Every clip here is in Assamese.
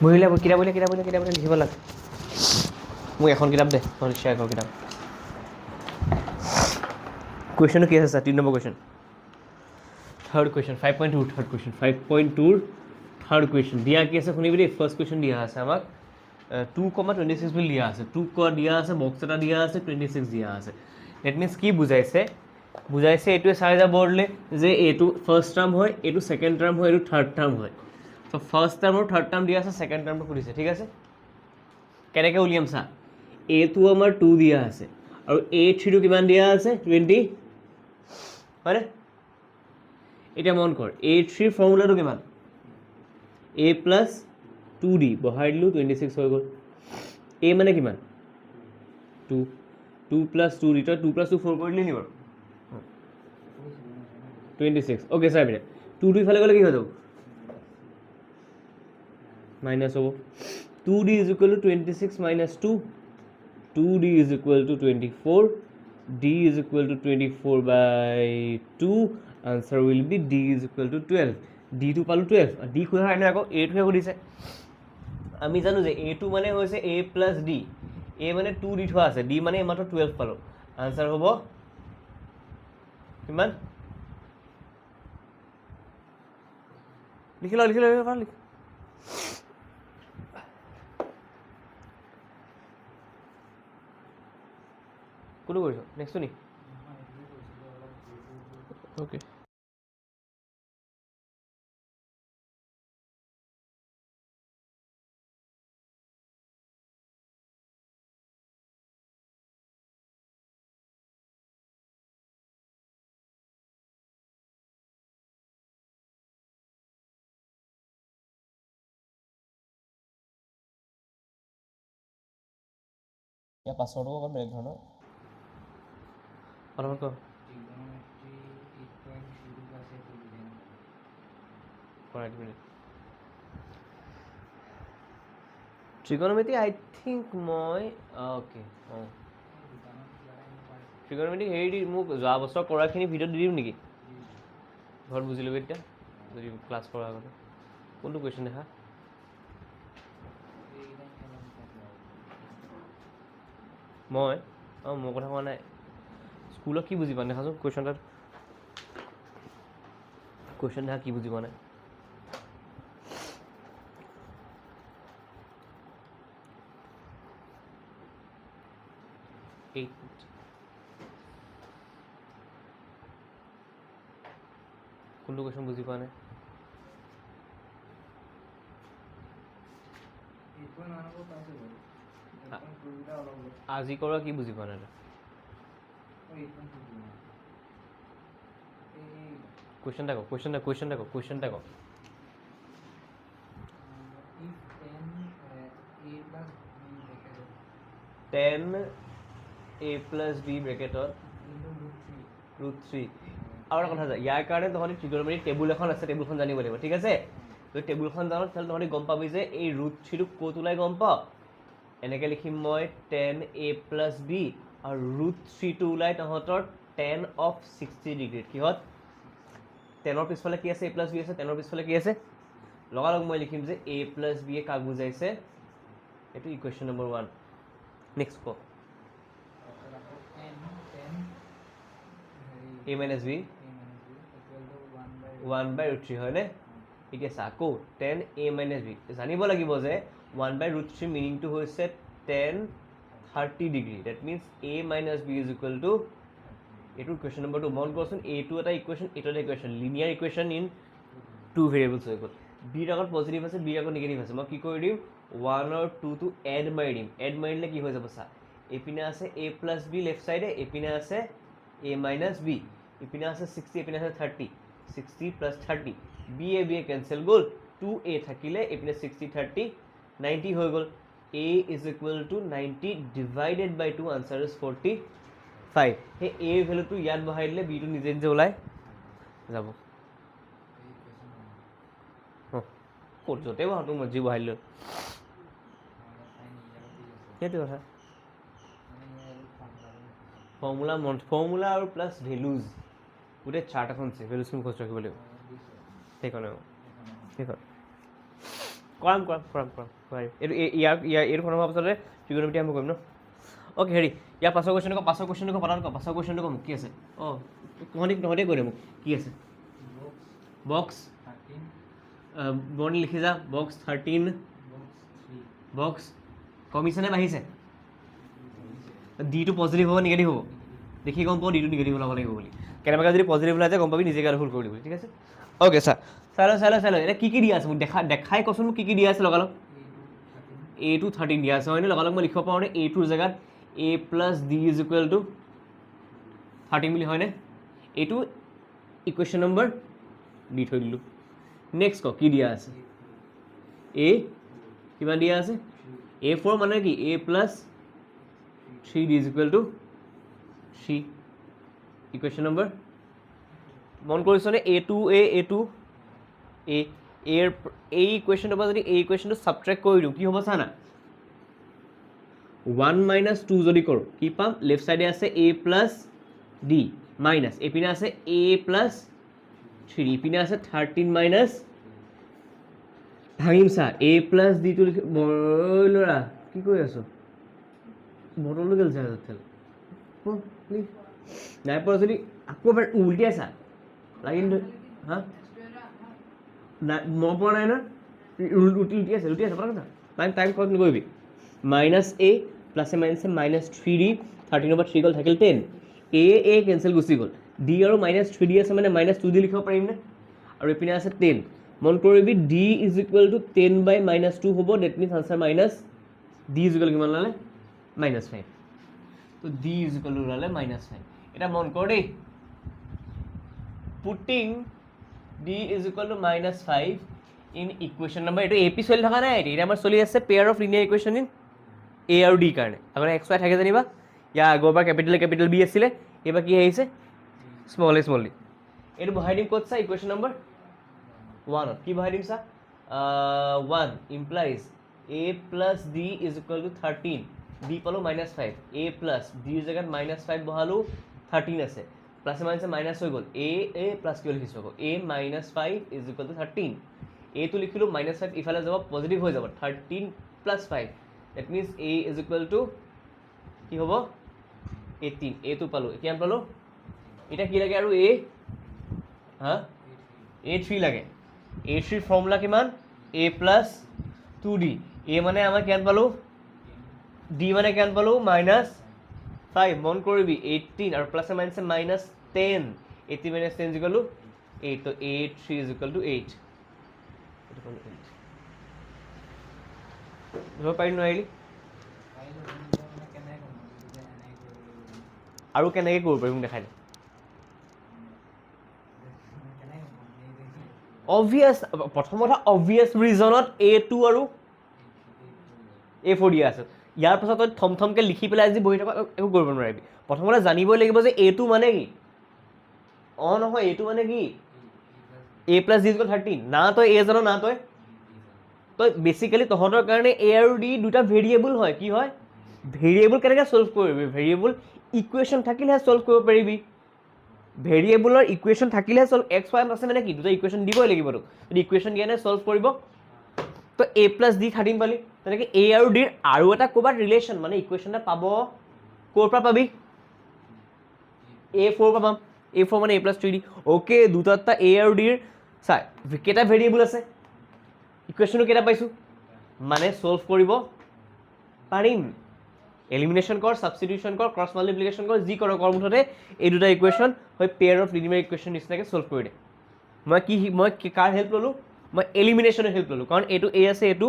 বহিলে কিতাপ লিখিব লাগে মোক এখন কিতাপ দে নহ'লে শ্বেয়াৰ কৰ কিতাপ কুৱেশ্যনটো কি আছে 3 number question third question 5.2 third question 5.2 third question দিয়া কি আছে শুনিবি দেই ফাৰ্ষ্ট কুৱেশ্যন দিয়া আছে আমাক 2,26 বুলি দিয়া আছে 2 দিয়া আছে বক্স এটা দিয়া আছে 26 দিয়া আছে ডেট মিনছ কি বুজাইছে এইটোৱে চাই যাব বৰ্ডলৈ যে এইটো ফাৰ্ষ্ট টাৰ্ম হয় এইটো ছেকেণ্ড টাৰ্ম হয় এইটো থাৰ্ড টাৰ্ম হয় ত' ফাৰ্ষ্ট টাৰ্ম আৰু থাৰ্ড টাৰ্ম দিয়া আছে ছেকেণ্ড টাৰ্মটো সুধিছে ঠিক আছে কেনেকৈ উলিয়াম চা এটো আমাৰ 2 দিয়া আছে আৰু A3টো কিমান দিয়া আছে 20 হয়নে এতিয়া মন কৰ A3 ফৰ্মুলাটো কিমান A প্লাছ 2D বহাই দিলোঁ 26 হৈ গ'ল A মানে কিমান 2 প্লাছ 2D তই 2 প্লাছ 2 4 কৰি দিলি নি বাৰু 26 অ'কে চাই পিনে 2 ইফালে গ'লে কি হৈ যাব মাইনাছ হ'ব 2D is equal to 26 minus 2 2D is equal to 24 D is equal to 24 by 2 answer will be D is equal to 12 D টো পালোঁ 12 D খোজা নাই আকৌ A টোহে সুধিছে আমি জানো যে A টো মানে হৈছে A প্লাছ D A মানে 2 দি থোৱা আছে D মানে মাত্ৰ 12 পালোঁ আনচাৰ হ'ব কিমান লিখি ল কোনটো কৰিছ নেক্সটটো নি অ'কে ইয়াৰ পাছৰটো অকণ বেলেগ ধৰণৰ অলপমান ক ট্ৰিগনমেট্ৰি আই থিংক মই অ'কে অঁ ট্ৰিগনমেট্ৰি হেৰি দি মোক যোৱা বছৰ কৰাখিনি ভিডিঅ'ত দি দিম নেকি ঘৰত বুজি ল'বি এতিয়া যদি ক্লাছ কৰাৰ আগতে কোনটো কুৱেশ্যন দেখা মই অঁ মোৰ কথা কোৱা নাই স্কুলত কি বুজি পোৱা নাই দেখাচোন কুৱেশ্যন দেখা কি বুজি পোৱা নাই কোনটো কুৱেশ্যন বুজি পোৱা নাই আজি কৰা কি বুজি পোৱা নাই কুৱেশ্যন এটা কওক 10a plus b ব্ৰেকেটত √3 আৰু এটা কথা ইয়াৰ কাৰণে তহঁতি ট্ৰিগনমেট্ৰি টেবুল এখন আছে টেবুলখন জানিব লাগিব ঠিক আছে যদি টেবুলখন জানো তেতিয়াহ'লে তহঁতি গম পাবি যে এই √3টো ক'ত ওলাই গম পাওঁ এনেকৈ লিখিম মই 10a plus b আৰু √3টো ওলাই তহঁতৰ 10 of 60 ডিগ্ৰীত কিহত 10ৰ পিছফালে কি আছে a plus b আছে 10ৰ পিছফালে কি আছে লগালগ মই লিখিম যে a plus b কাক বুজাইছে এইটো ইকুৱেশ্যন নম্বৰ 1 নেক্সট ক a minus b 1/√3 হয়নে এতিয়া চা আকৌ 10a minus b জানিব লাগিব যে 1/√3 মিনিংটো হৈছে 10 30 degree that means a minus b is equal to এইটো কুৱেশ্যন নম্বৰ 2 মন কৰচোন এইটো এটা ইকুৱেশ্যন এইটো এটা equation linear equation in 2 variables হৈ গ'ল বিৰ আগত পজিটিভ আছে বিৰ আগত নিগেটিভ আছে মই কি কৰি দিম 1 আৰু 2 টো এড মাৰি দিম এড মাৰিলে কি হৈ যাব চা এইপিনে আছে a plus b লেফ্ট চাইডে এইপিনে আছে a minus b ইপিনে আছে 60 ইপিনে আছে 30 60 plus 30 b a কেনসেল গ'ল 2a থাকিলে ইপিনে 60 30 90 হৈ গ'ল a is equal to 90 divided by 2 answer is 45 হে a ভ্যালুটো ইয়াত বহাই দিলে b টো নিজে নিজে ওলাই যাব ক'ত যতে বহাটো মজি বহাই দিলো সেইটো কথা ফৰ্মুলা আৰু প্লাছ ভেলুজ গোটেই চাৰ্ট এখন আছে ভেলুজখিনি খৰচ ৰাখিব লাগিব সেইকাৰণে কৰাম এইটো এইটো খতম হোৱাৰ পাছতে ত্ৰিকোণমিতি আৰম্ভ কৰিম ন অ'কে হেৰি ইয়াৰ পাছৰ কুৱেশ্যনটো পাছৰ কুৱেশ্যনটো কম কি আছে অঁ তহঁতে কৈ দে মোক কি আছে বক্স বৰ্ণ লিখি যা বক্স 13 বক্স কমিছে নে বাঢ়িছে ডিটো পজিটিভ হ'ব নিগেটিভ হ'ব দেখি গম পাওঁ ডিটো নিগেটিভ ওলাব লাগিব বুলি কেনেবাকৈ যদি পজিটিভ ওলাই যায় গম পাবি নিজে গাটো ভুল কৰি দিবি ঠিক আছে অ'কে চাই ল এতিয়া কি দিয়া আছে মোক দেখাই কচোন মোক কি দিয়া আছে লগালগ A2 13 দিয়া আছে হয়নে লগালগ মই লিখিব পাৰোঁ নে A2ৰ জেগাত A plus D is equal two 13 বুলি হয়নে এইটো ইকুৱেশ্যন নম্বৰ দি থৈ দিলোঁ নেক্সট ক কি দিয়া আছে A কিমান দিয়া আছে A4 মানে কি A plus 3 D is equal two 3 equation number মন কৰিছনে A2 এই ইকুৱেশ্যনটোৰ পৰা যদি এই ইকুৱেশ্যনটো ছাবট্ৰেক্ট কৰি দিওঁ কি হ'ব চা না 1 মাইনাছ 2 যদি কৰোঁ কি পাম লেফ্ট ছাইডে আছে A প্লাছ ডি মাইনাছ এইপিনে আছে A প্লাছ 3 ইপিনে আছে 13 মাইনাছ ভাঙিম চা A প্লাছ ডিটো লিখি ল'ৰা কি কৰি আছ বটলটো গেল চাই নাই পৰা যদি আকৌ এবাৰ উল্টিয়াই চা লাগি হা নাই মই পৰা নাই ন লুটি আছে পতা কথা টাইম খৰচ নকৰিবি মাইনাছ এ প্লাছে মাইনাছে মাইনাছ 3D 13 পৰা 3 গ'ল থাকিল 10 এ কেঞ্চেল গুচি গ'ল ডি আৰু মাইনাছ 3D আছে মানে মাইনাছ 2D লিখিব পাৰিম নে আৰু এইপিনে আছে 10 মন কৰিবি d is equal to 10 by minus 2 হ'ব that means answer minus d is equal কিমান ওলালে মাইনাছ 5 তো ডি ইজ ইকুৱেল ওলালে মাইনাছ 5 এটা মন কৰ দেই putting d is equal to minus 5 in equation number এইটো AP চলি থকা নাই এটা আমাৰ চলি আছে pair of linear equation in A আৰু D কাৰণে আগতে x y থাকে জানিবা ইয়াৰ আগৰবাৰ কেপিটেল B আছিলে এইবাৰ কি আহিছে স্মল d এইটো বহাই দিম ক'ত চা ইকুৱেশ্যন নম্বৰ 1 কি বহাই দিম চা 1 implies A plus D is equal to 13 D পালো minus 5 A plus D ৰ জেগাত minus 5 বহালো 13 আছে প্লাছ মাইনাছে মাইনাছ হৈ গ'ল এ প্লাছ কিয় লিখিছোঁ আকৌ A minus 5 is equal to 13 এইটো লিখিলোঁ minus 5 ইফালে যাব পজিটিভ হৈ যাব 13 plus 5 that means A is equal to কি হ'ব 18 এইটো পালোঁ কিমান পালোঁ এতিয়া কি লাগে আৰু A হা A3 লাগে A3 ফৰ্মুলা কিমান A plus 2D A মানে আমাৰ কিমান পালোঁ D মানে কিমান পালোঁ minus 5 মন কৰিবি 18 আৰু plus মাইনাছে minus 10 18 minus 10 is equal to 8 তো 8 3 is equal to 8 ধৰিব পাৰি নোৱাৰিলি আৰু কেনেকৈ কৰিব পাৰি মোক দেখাই দে অবভিয়াছ প্ৰথম কথা অবভিয়াছ ৰিজনত A2 আৰু A4 দিয়া আছে ইয়াৰ পাছত তই থমথমকৈ লিখি পেলাই আজি বহি থকা একো কৰিব নোৱাৰিবি প্ৰথমতে জানিবই লাগিব যে A2 মানে কি অঁ নহয় A2 মানে কি A plus D is equal 13 না তই A জানো না তই বেচিকেলি তহঁতৰ কাৰণে A আৰু D দুটা ভেৰিয়েবল হয় কি হয় ভেৰিয়েবল কেনেকৈ চল্ভ কৰিবি ভেৰিয়েবল ইকুৱেশ্যন থাকিলেহে চল্ভ কৰিব পাৰিবি ভেৰিয়েবলৰ ইকুৱেশ্যন থাকিলেহে চল্ভ এক্স ৱাই আছে মানে কি দুটা ইকুৱেশ্যন দিবই লাগিব তোক যদি ইকুৱেশ্যন দিয়া নাই চল্ভ কৰিব তো A plus D 13 পালি তেনেকৈ A আৰু D আৰু এটা ক'ৰবাত ৰিলেশ্যন মানে ইকুৱেশ্যন এটা পাব ক'ৰ পৰা পাবি A4 পৰা পাম A4 মানে A plus 3D অ'কে দুটা A আৰু D চাই কেইটা ভেৰিয়েবল আছে ইকুৱেশ্যনটো কেইটা পাইছোঁ মানে চল্ভ কৰিব পাৰিম এলিমিনেশ্যন কৰ ছাবষ্টিটিউশ্যন কৰ ক্ৰছ মাল্টিপ্লিকেশ্যন কৰ যি কৰ মুঠতে এই দুটা ইকুৱেশ্যন হয় পেয়াৰ অফ লিনিয়াৰ ইকুৱেশ্যন নিচিনাকৈ চল্ভ কৰি দে মই কাৰ হেল্প ল'লোঁ মই এলিমিনেশ্যনৰ হেল্প ল'লোঁ কাৰণ এইটো A আছে এইটো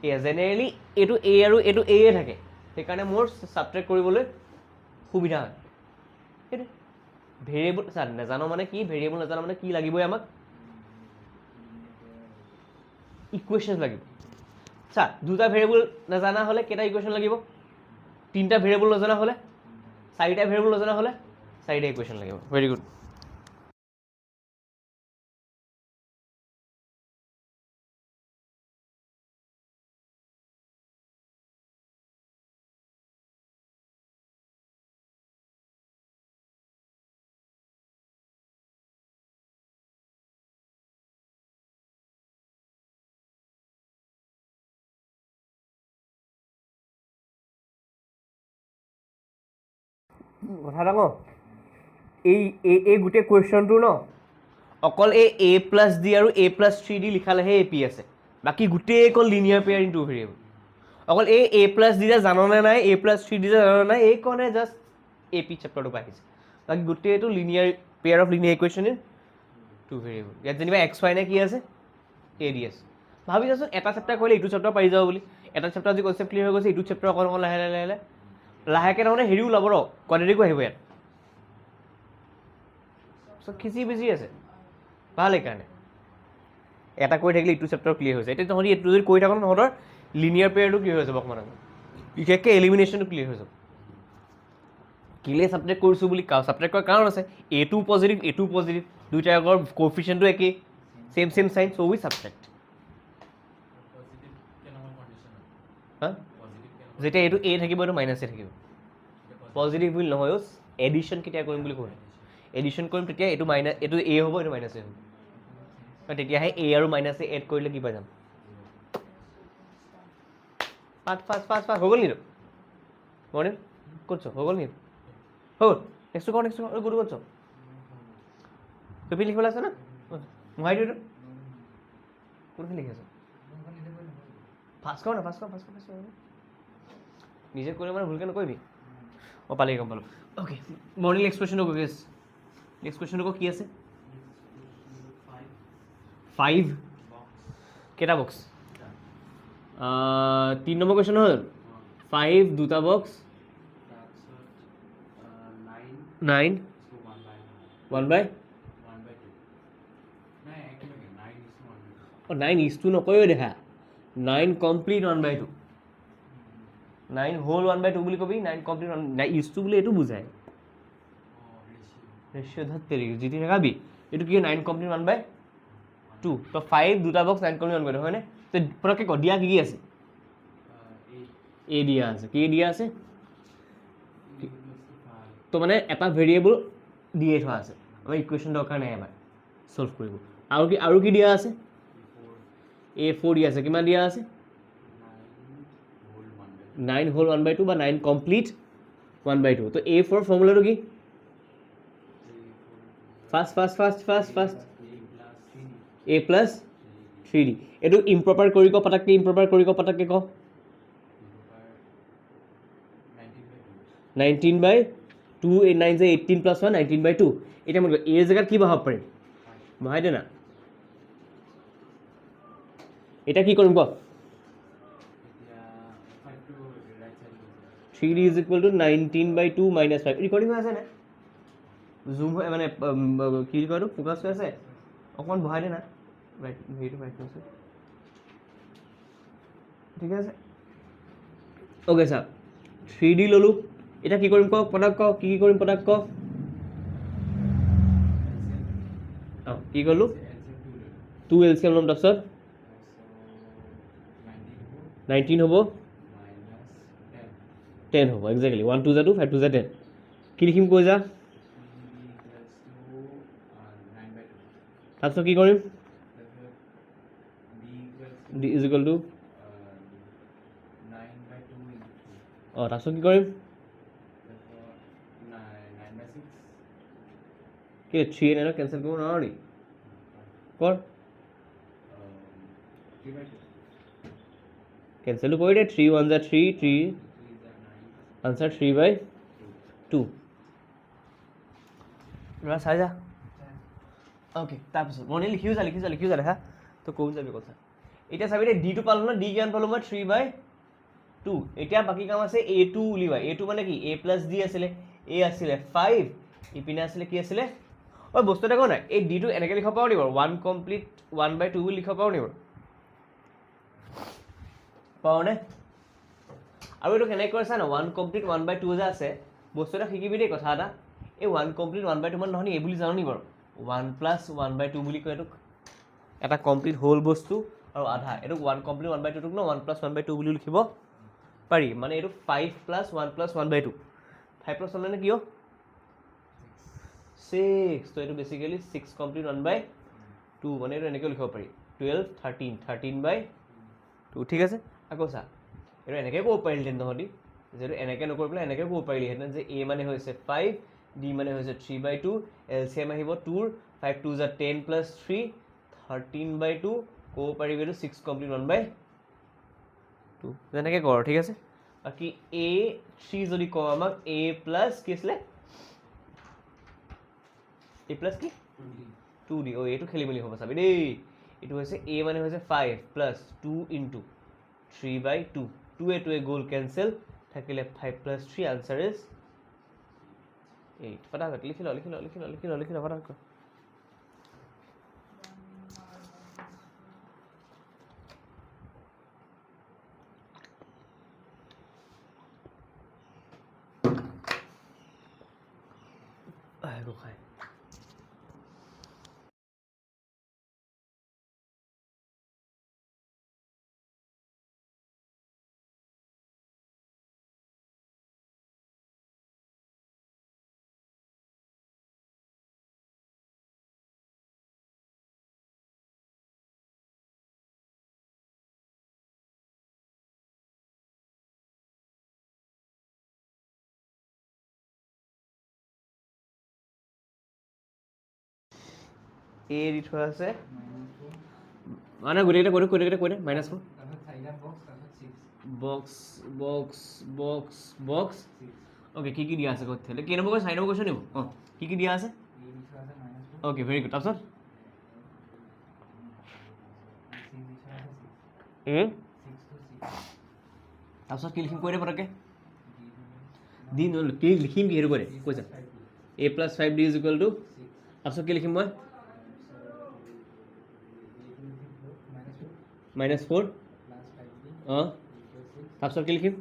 A জেনেৰেলি এইটো A আৰু এইটো A থাকে সেইকাৰণে মোৰ ছাবট্ৰেক্ট কৰিবলৈ সুবিধা হয় সেইটো ভেৰিয়েবল চা নাজানো মানে কি ভেৰিয়েবল নাজানো মানে কি লাগিবই আমাক ইকুৱেশ্যন লাগিব চা দুটা ভেৰিয়েবল নাজানা হ'লে কেইটা ইকুৱেশ্যন লাগিব তিনিটা ভেৰিয়েবল নজনা হ'লে চাৰিটা ভেৰিয়েবল নজনা হ'লে চাৰিটা ইকুৱেশ্যন লাগিব ভেৰি গুড কথা এটা কওঁ এই গোটেই কুৱেশ্যনটো ন অকল এই a প্লাছ ডি আৰু a প্লাছ 3d লিখালেহে এ পি আছে বাকী গোটেই অকল linear pair in two variable অকল এই a প্লাছ ডি জাননে নাই a প্লাছ 3d জাননে নাই এইকণে জাষ্ট এ পি চেপ্টাৰটো পাইছে বাকী গোটেইটো linear pair of linear equation in two variable ইয়াত যেনিবা এক্স ৱাই নে কি আছে এ ডি আছে ভাবি চাচোন এটা চেপ্টাৰ কৰিলে এইটো চেপ্টাৰ পাই যাব বুলি এটা চেপ্টাৰ যদি কনচেপ্ট ক্লিয়াৰ হৈ গৈছে এইটো চেপ্টাৰ অকণ অকণ লাহে লাহে লাহে লাহেকৈ তাৰমানে হেৰিও ওলাব ৰ কোৱাড্ৰেটিকো আহিব ইয়াত চব খিচি বিজি আছে ভাল সেইকাৰণে এটা কৰি থাকিলে ইটো চেপ্টাৰ ক্লিয়াৰ হৈছে এতিয়া তহঁতি এইটো যদি কৰি থাকোঁ তহঁতৰ লিনিয়াৰ পেয়াৰটো ক্লিয়াৰ হৈ যাব অকণমান বিশেষকৈ এলিমিনেশ্যনটো ক্লিয়াৰ হৈ যাব কেলৈ ছাবজেক্ট কৰিছোঁ বুলি ছাবজেক্ট কৰাৰ কাৰণ আছে এটো পজিটিভ দুইটাৰ আগৰ কোএফিচিয়েণ্টটো একেই চেম চাইন চ' উই ছাবজেক্ট হা যেতিয়া এইটো এ থাকিব এইটো মাইনাছ এ থাকিব পজিটিভ বুলি নহয় এডিশ্যন কেতিয়া কৰিম বুলি কয় এডিশ্যন কৰিম তেতিয়া এইটো মাইনাছ এইটো এ হ'ব এইটো মাইনাছ এ হ'ব তেতিয়াহে এ আৰু মাইনাছ এ এড কৰিলে কি পাই যাম ফাষ্ট হৈ গ'ল নিটো মৰ্ণিং ক'ত হৈ গ'ল নি হ'ল নেক্সটটো কৰ গুড ক'ত কপি লিখিবলৈ আছে না মোহাই দিওঁ কোনখিনি লিখি আছোঁ ফাষ্ট কৰ নিজে কৰিলে মানে ভুলকৈ নকৰিবি অঁ পালি গম পালোঁ অ'কে মৰ্ণিং নেক্সট কুৱেশ্যনটো কৈ আছে নেক্সট কুৱেশ্যনটো কি আছে 5 কেইটা বক্স 3 নম্বৰ কুৱেশ্যন হ'ল 5 দুটা বক্স 9 1 by 9:2 নকয়ো দেখা 9 কমপ্লিট 1/2 9 হোল 1/2 বুলি কবি 9 কমপ্লিট 9:2 বুলি এইটো বুজায় ৰেচিঅ' ধৰি যিটো দেখাবি এইটো কি 9 কমপ্লিট 1/2 তো 5 দুটা বক্স 9 কমপ্লিট 1/2 হয়নে তো পটককৈ ক দিয়া কি আছে এ দিয়া আছে কি দিয়া আছে তো মানে এটা ভেৰিয়েবল দিয়ে থোৱা আছে আমাৰ ইকুৱেশ্যন দৰকাৰ নাই এবাৰ সলভ কৰিব আৰু কি দিয়া আছে A4 দিয়া আছে কিমান দিয়া আছে 9 হোল 1/2 বা 9 কমপ্লিট 1/2 তো A4 ফৰ্মুলাটো কি ফাৰ্ষ্ট A প্লাছ 3D এইটো ইম্প্ৰপাৰ কৰি ক পটাককৈ ক 19/2 9 যে 18 + 1 19/2 এতিয়া মই এই জেগাত কি বহাব পাৰিম বহাই দে না এটা কি কৰিম ক 3D = 19/2 - 5 ৰেকৰ্ডিং হৈ আছে নে জুম মানে কি কয় এইটো ফ'কাছ হৈ আছে অকণমান বহাই দে না ৰাইট হেৰিটো ৰাইট আছে ঠিক আছে অ'কে ছাৰ 3D ল'লোঁ এতিয়া কি কৰিম ক পটাক ক কি কৰিম পটাক ক অঁ কি ক'লোঁ 2 LCM ল'ম তাৰপিছত 19 হ'ব 10 হ'ব এক্সেক্টলি 1 2 2 5 2 10 কি লিখিম কৈ যা তাৰপিছত কি কৰিম d = অঁ তাৰপিছত কি কৰিম কি 3 9 কেঞ্চেল কৰিব নোৱাৰো নি কৰ কেঞ্চেলটো কৰি দে 3 1 = 3 3 আনচাৰ 3/2 চাই যা অ'কে তাৰপিছত মনে লিখিও যা দেখা তো কৈ যাবি কথা এতিয়া চাবি দে ডিটো পালোঁ ন ডি কিমান পালোঁ মই 3/2 এতিয়া বাকী কাম আছে A2 উলিওৱা A2 মানে কি A প্লাছ ডি আছিলে A আছিলে 5 ইপিনে আছিলে কি আছিলে ঐ বস্তু এটা কওঁ নাই এই ডিটো এনেকৈ লিখিব পাৰোঁ নি বাৰু 1 কমপ্লিট 1/2 বুলি লিখিব পাৰোঁ নি বাৰু পাৰোঁনে আৰু এইটো কেনেকৈ কৰিছা ন 1 কমপ্লিট 1/2 যে আছে বস্তু এটা শিকিবি দেই কথা এটা এই 1 কমপ্লিট 1/2 মানে নহয় নি এই বুলি জানো নি বাৰু 1 + 1/2 বুলি কয় এইটোক এটা কমপ্লিট হোল বস্তু আৰু আধা এইটোক 1 কমপ্লিট 1/2 টোক ন 1 + 1/2 বুলি লিখিব পাৰি মানে এইটো 5 + 1 + 1/2 5 + 1 মানে কি 6 তো এইটো বেচিকেলি 6 কমপ্লিট 1/2 মানে এইটো এনেকৈ লিখিব পাৰি 12 13 13/2 ঠিক আছে আকৌ চা এইটো এনেকৈ ক'ব পাৰিলেহেঁতেন তহঁতি যেহেতু এনেকৈ নকৰি পেলাই এনেকৈ ক'ব পাৰিলিহেঁতেন যে a মানে হৈছে 5, d মানে হৈছে 3/2, LCM আহিব 2ৰ 5 2 = 10 + 3 13/2 ক'ব পাৰিবি এইটো 6 কমপ্লিট 1/2 যেনেকৈ কৰ ঠিক আছে বাকী a3 যদি কওঁ আমাক a প্লাছ কি আছিলে a প্লাছ কি 2d এইটো খেলি মেলি হ'ব চাবি দেই এইটো হৈছে a মানে হৈছে 5 প্লাছ 2 ইনটু 3/2 2 গ'ল কেঞ্চেল থাকিলে 5 + 3 আনচাৰ ইজ 8 ফটাফট লিখি ল ফটাফট কৰ একো খাই a দি থোৱা আছে মানে গোটেইকেইটা কৈ দে -4 বক্স অ'কে কি দিয়া আছে ক'ত থেলে কেই নম্বৰ কৈছে 4 নম্বৰ কৈছে নিব অঁ কি দিয়া আছে অ'কে ভেৰি গুড তাৰপিছত তাৰপিছত কি লিখিম কৈ দে পটককৈ দি কি লিখিম কি সেইটো কৈ দে কৈ যা a + 5d = তাৰপিছত কি লিখিম মই -4 অঁ তাৰপিছত কি লিখিম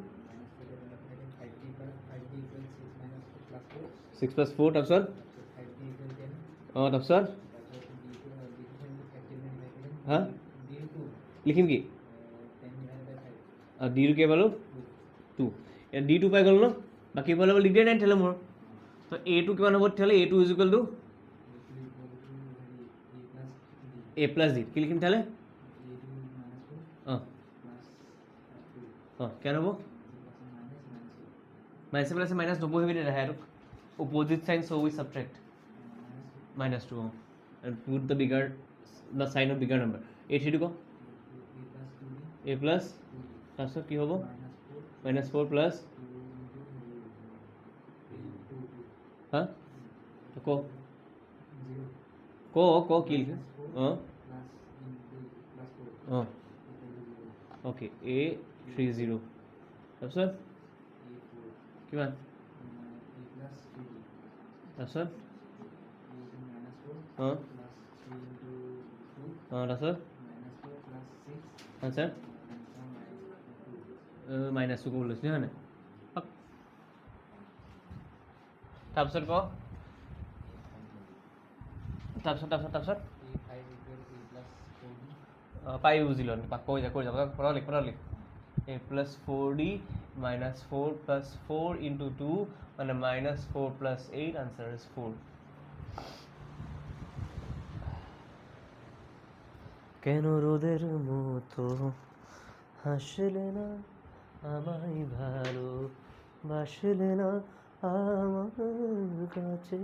6 + 4 তাৰপিছত অঁ তাৰপিছত হা লিখিম কি d টো পালোঁ 2 d2 পাই গ'ল ন বাকী পালে দিগদাৰ নাই তেতিয়াহ'লে মোৰ তো a2 কিমান হ'ব তেতিয়াহ'লে a2 = a + d কি লিখিম তেতিয়াহ'লে অঁ অঁ কিমান হ'ব -7 আছে -9 নবহিবি দে সেইটো opposite sign so we subtract -2 oh and put the sign of bigger number a3 টো ক a plus তাৰপিছত কি হ'ব -4 plus হা ক কি লিখিম অঁ অঁ অ'কে a30 তাৰপিছত কিমান তাৰপিছত অঁ অঁ তাৰপিছত আনচাৰ -2 ক'ব লৈছিলি হয় নাই তাৰপিছত ক তাৰপিছত পাই বুজি ল কৈ যা লিখ a + 4d -4 + 4 × 2 মানে -4 + 8 আনসার ইজ 4 কেন রোদের মতো হাসলে না আমায় ভালো বাসলে না আমার কাছে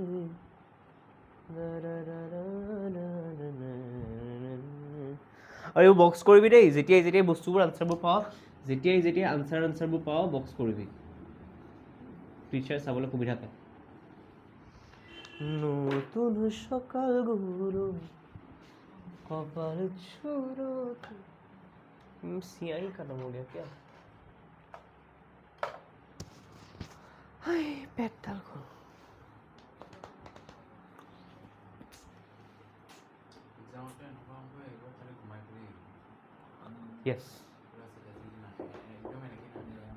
আৰু বক্স কৰিবি দেই যেতিয়াই বস্তুবোৰ আনচাৰবোৰ পাওঁ যেতিয়াই আনচাৰবোৰ পাওঁ বক্স কৰিবি টিচাৰ চাবলৈ সুবিধা পায় নতুন সকালগুলো কপাল ছুড়ো সিয়াही खत्म हो गया क्या हाय पेट डाल को yes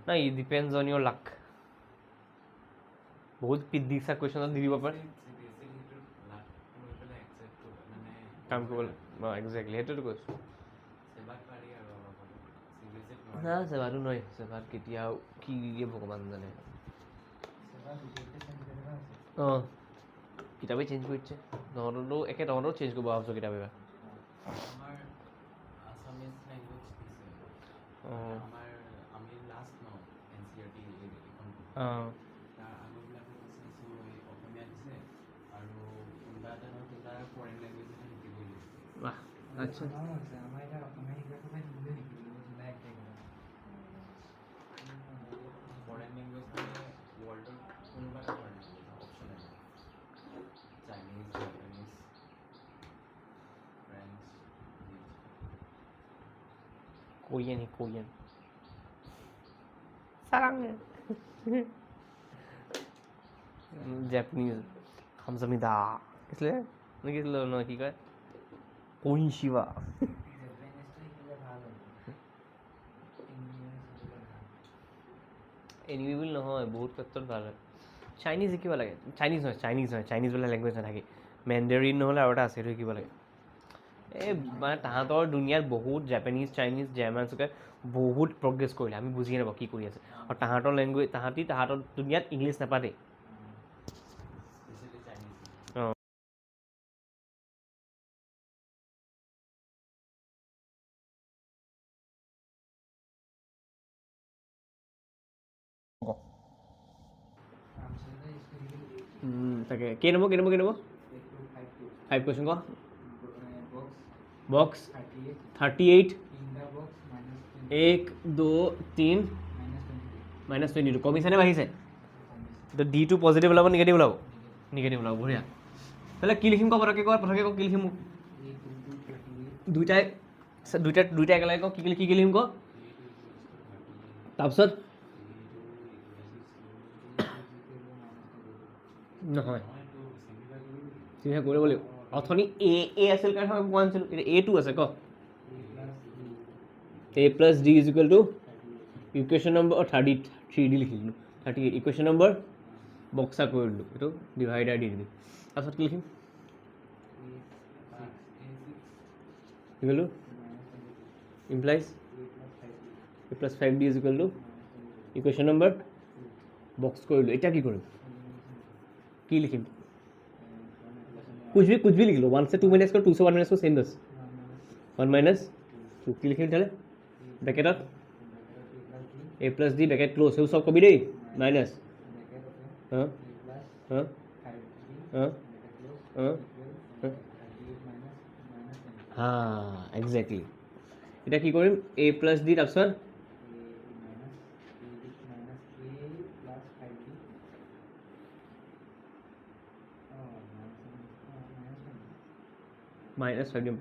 no it depends on your luck बहुत पिद्दीसा क्वेश्चन দি দিব পাৰে কাম কৰিব এক্স্যাক্টলি হেতুটো কৈছো না সেবাটো নয় সেবাত কেতিয়াও কি দিয়ে ভগৱান জানে অঁ কিতাপে চেঞ্জ কৰিছে নহ'লেতো একে তহঁতও চেঞ্জ কৰিব ভাবছোঁ কিতাপ এবাৰ অঁ তাৰ আগৰবিলাকত আছে চ' এই অসমীয়া দিছে আৰু কোনোবা এটা নহয় কোনোবা ফৰেন লেংগুৱেজ এটা শিকিব দিছে বাহ আচ্ছা আমাৰ এতিয়া অসমীয়া শিকাৰ সময় হিন্দী শিকিলোঁ জুলাই 1 তাৰিখৰ পৰা ফৰেন লেংগুৱেজ মানে ৱৰ্ল্ডৰ কোনোবা এটা ফৰেন লেংগুৱেজ অপশ্যন আছে চাইনিজ জাপানিজ ফ্ৰেঞ্চ কোৰিয়ান সাৰাং জাপানিজ খামসামিদা কিছিলে কি আছিলে ন কি কয় কনিচিৱা জেপানিজটো শিকিলে ভাল হ'ব এনিমি বুলি নহয় বহুত ক্ষেত্ৰত ভাল হয় চাইনিজ শিকিব লাগে চাইনিজ বোলা লেংগুৱেজ নাথাকে মেণ্ডাৰিন নহ'লে আৰু এটা আছে সেইটো শিকিব লাগে এই মানে তাহাঁতৰ দুনিয়াত বহুত জাপানিজ চাইনিজ জাৰ্মান চুকে বহুত প্ৰগ্ৰেছ কৰিলে আমি বুজিয়ে নাপাওঁ কি কৰি আছে আৰু তাহাঁতৰ লেংগুৱেজ তাহাঁতৰ দুনিয়াত ইংলিছ নাপাতে স্পেচিয়েলি চাইনিজ অঁ তাকে কেই নম্বৰ 5 কুৱেশ্যন ক বক্স 38 1 2 3 -22 কমিছে নে বাঢ়িছে তো ডিটো পজিটিভ ওলাব নিগেটিভ ওলাব বঢ়িয়া তাহলে কি লিখিম পটকে পটকে কি লিখিম দুইটাই একেলগে ক কি লিখিম ক তাৰপিছত নহয় চিন্তা কৰিব লাগিব অথনি এ আছিল কাৰণে মই কোৱা নাছিলোঁ এতিয়া A2 আছে ক A + D = ইকুৱেশ্যন নম্বৰ 33 লিখি দিলোঁ 38 ইকুৱেশ্যন নম্বৰ বক্সা কৰি দিলোঁ এইটো ডিভাইডাৰ দি দিলোঁ তাৰপিছত কি লিখিম কি ক'লোঁ implies A + 5D = equation number box কৰিলোঁ এতিয়া কি কৰিম কি লিখিম कुछ भी लिख लो 1 से 2 माइनस करो 2 से 1 माइनस करो सेम बस 1 माइनस 2 की लिखें चले bracket A + D bracket close है सब कभी दे माइनस हाँ हाँ हाँ हाँ एग्जैक्टली এটা কি কৰিম A + D তাৰপিছত -5 দিম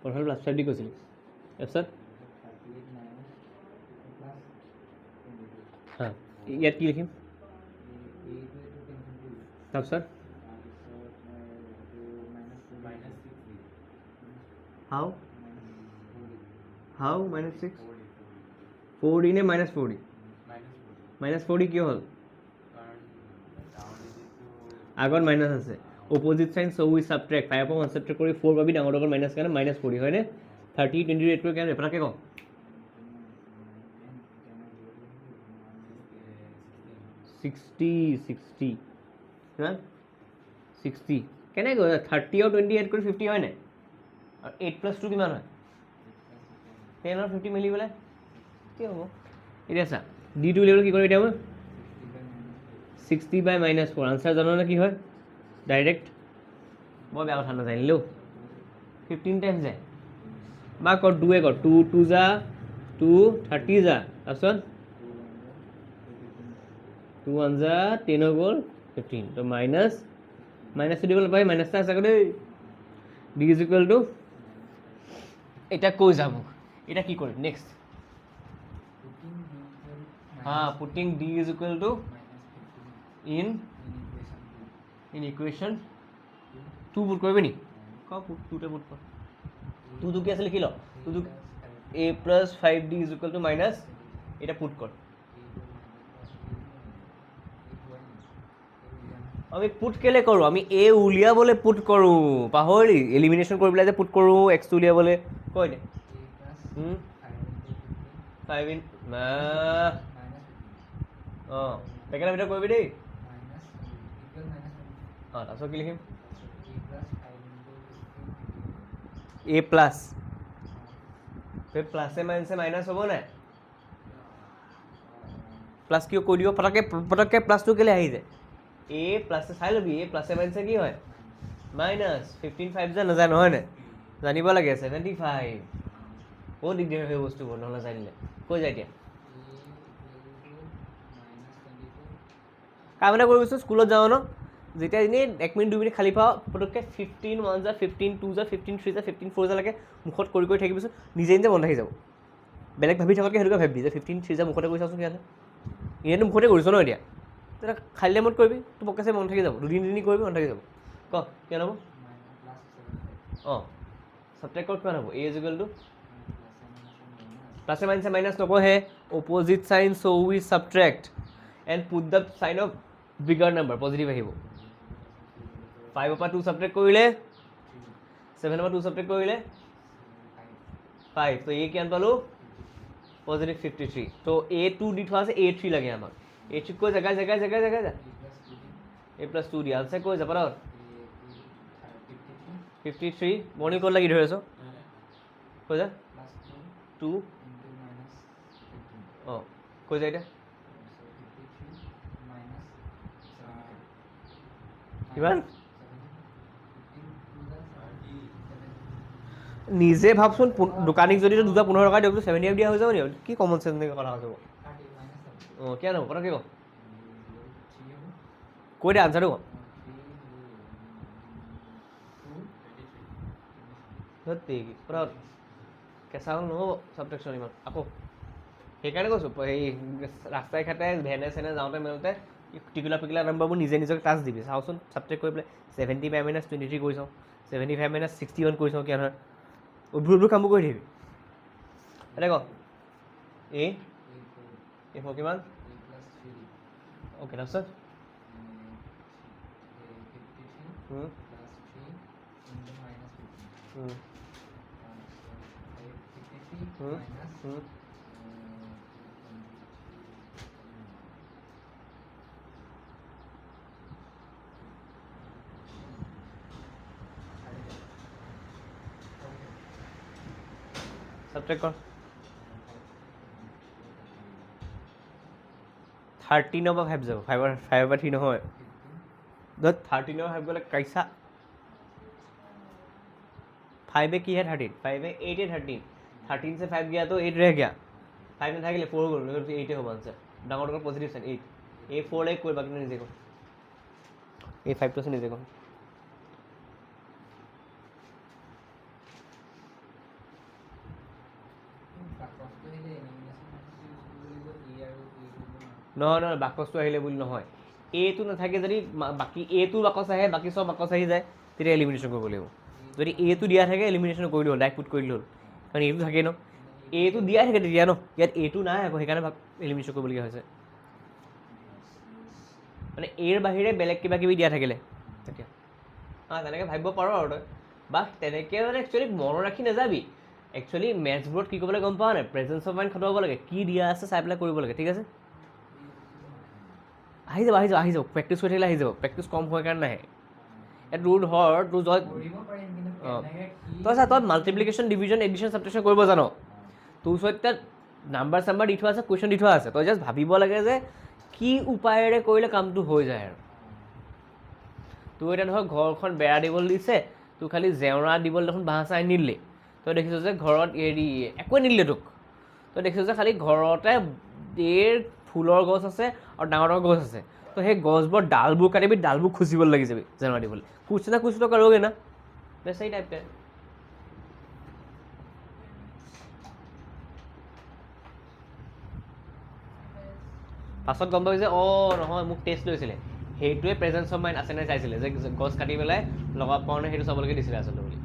প্ৰথমে +5 দি কৈছিলোঁ তাৰপিছত হা ইয়াত কি লিখিম তাৰপিছত হাউ -6 4D নে -4D -4D কিয় হ'ল আগত মাইনাছ আছে অপজিট চাইন সো উই সাবট্ৰেক্ট 5 পৰা 1 সাবট্ৰেক্ট কৰি 4 পাবি ডাঙৰ ডাঙৰ মাইনাছ কাৰণে -40 হয়নে 30 28 কৰি কেনে এপৰাকে কওঁ 60 কিমান 60 কেনে গৈ 30 আৰু 20 এড কৰি 50 হয় নাই আৰু 8 + 2 কিমান হয় 10 আৰু 50 মিলি পেলাই কি হ'ব এতিয়া চা D2 উলিয়াবলৈ কি কৰিম এতিয়া মই 60/-4 আনচাৰ জানো নে কি হয় ডাইৰেক্ট মই বেয়া কথা নাজানিলেও 15 টাইমছ যায় বা কৰ 2 কৰ 2 2 যা 2 30 যা তাৰপিছত 2 1 যা 10 হৈ গ'ল 15 তো মাইনাছ দিব নাপায় মাইনাছ এটা আছে আকৌ দেই D = এটা কৈ যাম এটা কি কৰিম next putting D = in equation 2 put কৰিবি নি ক পুট 2 তে পুট কৰ 2 কি আছে লিখি ল 2 A + 5D = মাইনাছ এটা পুট কৰ আমি পুট কেলে কৰোঁ আমি A উলিয়াবলৈ পুট কৰোঁ পাহৰি এলিমিনেশ্যন কৰি পেলাই যে পুট কৰোঁ X উলিয়াবলৈ কৈ দে 5 অঁ পেকেটৰ ভিতৰত কৰিবি দেই অঁ তাৰপিছত কি লিখিম A প্লাছ প্লাছে মাইনাছে মাইনাছ হ'ব নাই প্লাছ কিয় কৈ দিব পটককৈ প্লাছটো কেলৈ আহি যায় এ প্লাছে চাই ল'বি এ প্লাছে মাইনাছে কি হয় মাইনাছ 15 যে নাযায় নহয় নে জানিব লাগে 75 বহুত দিগদাৰ হয় সেই বস্তুবোৰ নহ'লে জানিলে কৈ যায় এতিয়া কাম এটা কৰিবিচোন স্কুলত যাওঁ ন যেতিয়া এনেই 1 মিনিট 2 মিনিট খালী পাওঁ পটককৈ 15 1 যা 15 2 যা 15 3 যা 15 4 যালৈকে মুখত কৰি থাকিবিচোন নিজে নিজে মন থাকি যাব বেলেগ ভাবি থকাতকৈ সেইটোকে ভাবিবি যে 15 3 যা মুখতে কৰি চাওঁচোন ইয়াতে এনেইতো মুখতে কৰিছ ন এতিয়া তেতিয়া খালী টাইমত কৰিবি তোৰ পকেছে মন থাকি যাব দুদিন কৰিবি মন থাকি যাব ক কিমান হ'ব অঁ ছাবট্ৰেক্ট ক'ত কিমান হ'ব এ ইজ ইকুৱেল টু প্লাছে মাইনাছে মাইনাছ নকহে opposite sign so' we subtract and put the sign of bigger number positive আহিব 5 পৰা 2 ছাবট্ৰেক্ট কৰিলে 7 পৰা 2 ছাবট্ৰেক্ট কৰিলে 5 তো এই কিমান পালোঁ পজিটিভ 53 তো A2 দি থোৱা আছে A3 লাগে আমাক A3 কৈ জেগাই যা A+2 দিয়া আছে কৈ যা পাৰ 53 মৰ্ণিং ক'ত লাগি ধৰি আছ কৈ যা 2 অঁ কৈ যা এতিয়া কিমান নিজে ভাবচোন দোকানীক যদি 215 টকা দিয়ক 75 দিয়া হৈ যাব নি কি কমন চেঞ্চ কথা হ'ব অঁ কিয় নহ'ব কথা কি ক কৈ দে আনচাৰটো ক পূৰা কেঁচা হ'ল নহ'ব ছাবট্ৰেকশ্যন ইমান আকৌ সেইকাৰণে কৈছোঁ এই ৰাস্তাই ঘাটে ভেনে চেনে যাওঁতে মেলোতে টিকুলাৰ নাম্বাৰবোৰ নিজে নিজক টাচ দিবি চাওঁচোন ছাবট্ৰেক্ট কৰি পেলাই 75 মাইনাছ 23 কৰি চাওঁ 75 মাইনাছ 61 কৰি চাওঁ কিয় নহয় উদ্ভুৰ কামবোৰ কৰি থাকিবি এতিয়া ক এ কিমান অ'কে তাৰপিছত ছাবট্ৰেক্ট কৰ 13 পৰা 5 যাব 5 পৰা 3 নহয় 13 পৰা 5 গ'লে কাইছা 5 কি है 13 5 8 है 13 13 से 5 गया तो 8 रह गया 5 नाথাকিলে 4 গ'ল 8 হ'ব আনসার ডাঙৰ ডাঙৰ পজিটিভ সাইন 8 এই 4 লাই কৈ বাকি নিজে কৰ এই 5 টো আছে নিজে কৰ নহয় বাকচটো আহিলে বুলি নহয় এটো নাথাকে যদি বাকি এটো বাকচ আহে বাকি সব বাকচ আহি যায় তেতিয়া এলিমিনেশ্যন কৰিব লাগিব যদি এটো দিয়া থাকে এলিমিনেশ্যন কৰি দিও ডাইৰেক্ট পুট কৰি দিও কাৰণ এটো থাকে ন এটো দিয়া থাকে তেতিয়া ন ইয়াত এটো নাই আকৌ সেইকাৰণে এলিমিনেশ্যন কৰিবলগীয়া হৈছে মানে এৰ বাহিৰে বেলেগ কিবা কিবি দিয়া থাকিলে তেতিয়া তেনেকৈ ভাবিব পাৰো আৰু তই বা তেনেকৈ মানে একচুৱেলি মনত ৰাখি নাযাবি একচুৱেলি মেথছবোৰত কি কৰিবলৈ গম পাৱ নাই প্ৰেজেন্স অফ মাইণ্ড খটুৱাব লাগে কি দিয়া আছে চাই পেলাই কৰিব লাগে ঠিক আছে আহি যাব প্ৰেক্টিছ কৰি থাকিলে আহি যাব প্ৰেক্টিছ কম হোৱাৰ কাৰণে নাহে ইয়াত ৰুল ধৰ তোৰ তই চা তই মাল্টিপ্লিকেশ্যন ডিভিজন এডিশ্যন ছাবট্ৰেকশ্যন কৰিব জান তোৰ ওচৰত তাত নাম্বাৰ চাম্বাৰ দি থোৱা আছে কুৱেশ্যন দি থোৱা আছে তই জাষ্ট ভাবিব লাগে যে কি উপায়েৰে কৰিলে কামটো হৈ যায় আৰু তোৰ এতিয়া ধৰ ঘৰখন বেৰা দিবলৈ দিছে তোৰ খালি জেওৰা দিবলৈ দেখোন বাঁহ চাহ নিদিলে তই দেখিছ যে ঘৰত হেৰি একোৱে নিদিলে তোক তই দেখিছ যে খালি ঘৰতে ফুলৰ গছ আছে আৰু ডাঙৰ ডাঙৰ গছ আছে তো সেই গছবোৰ ডালবোৰ কাটিবি ডালবোৰ খুচিব লাগি যাবি জেওৰা দিবলৈ कुछ ना कुछ तो करोगे ना वैसा ही टाइप का পাছত গম পাবি যে নহয় মোক টেষ্ট লৈছিলে সেইটোৱে প্ৰেজেন্স অফ মাইণ্ড আছে নে চাইছিলে যে গছ কাটি পেলাই লগাব পাওঁ নে সেইটো চাবলৈকে দিছিলে আচলতে বুলি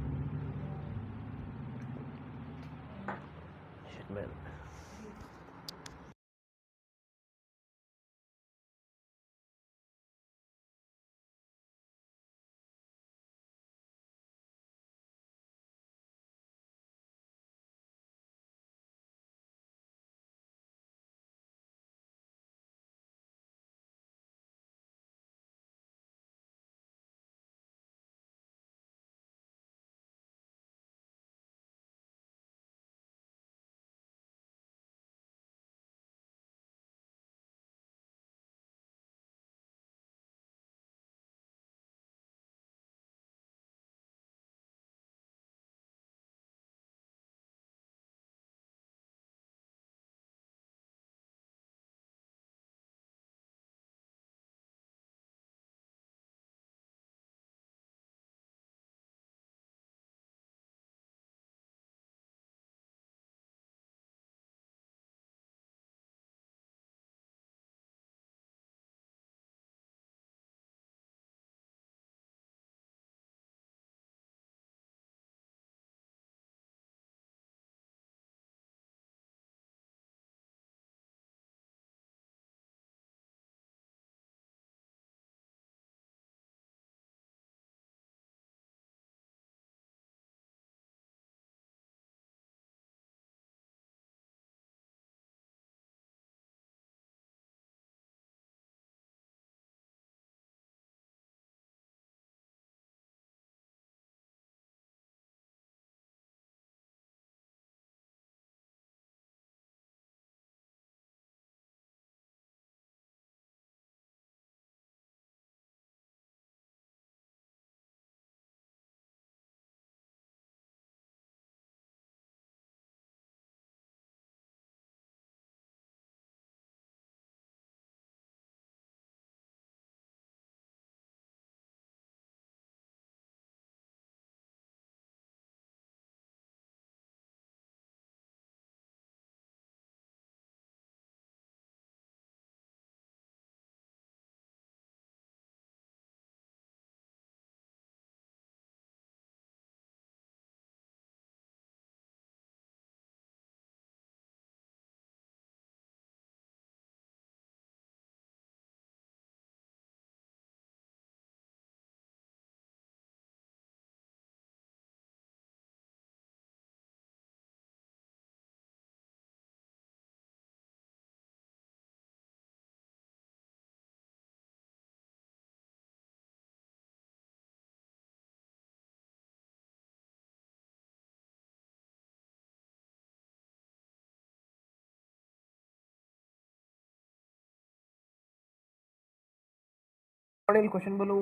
কোৱেশ্যন বোলো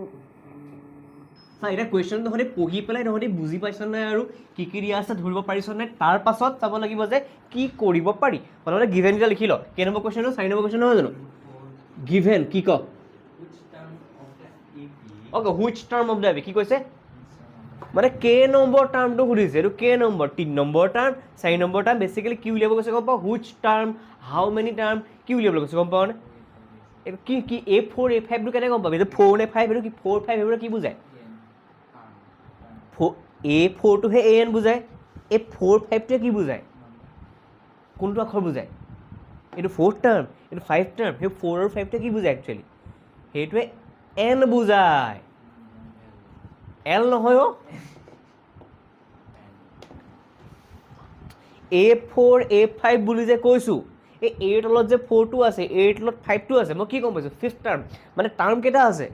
চা এতিয়া কুৱেশ্যন তহঁতি পঢ়ি পেলাই তহঁতি বুজি পাইছ নাই আৰু কি দিয়া আছে ধৰিব পাৰিছ নাই তাৰ পাছত চাব লাগিব যে কি কৰিব পাৰি প্ৰথমতে গিভেন কেইটা লিখি ল কেই নম্বৰ কুৱেশ্যন 4 নম্বৰ কুৱেশ্যন নহয় জানো গিভেন কি ক okay which term of the AP কি কৈছে মানে কেই নম্বৰ টাৰ্মটো সুধিছে এইটো কেই number 3 number term 4 number term basically কি উলিয়াব কৈছে গম পাওঁ which term how many term কি উলিয়াবলৈ কৈছে গম পাওঁ নে কি কি A4 A5 টো কেনেকৈ গম পাবি এইটো 4 নে 5 এইটো কি 4 5 এইবোৰ কি বুজায় A4 টোহে AN বুজায় এই 4 5 টোৱে কি বুজায় কোনটো আখৰ বুজায় এইটো 4th টাৰ্ম এইটো 5th টাৰ্ম সেই 4 আৰু 5 টোৱে কি বুজায় একচুৱেলি সেইটোৱে N বুজায় L নহয় অ' A4 A5 বুলি যে কৈছোঁ এই A ৰ তলত যে 4 টো আছে A ৰ তলত 5 টো আছে মই কি গম পাইছোঁ 5th টাৰ্ম মানে টাৰ্ম কেইটা আছে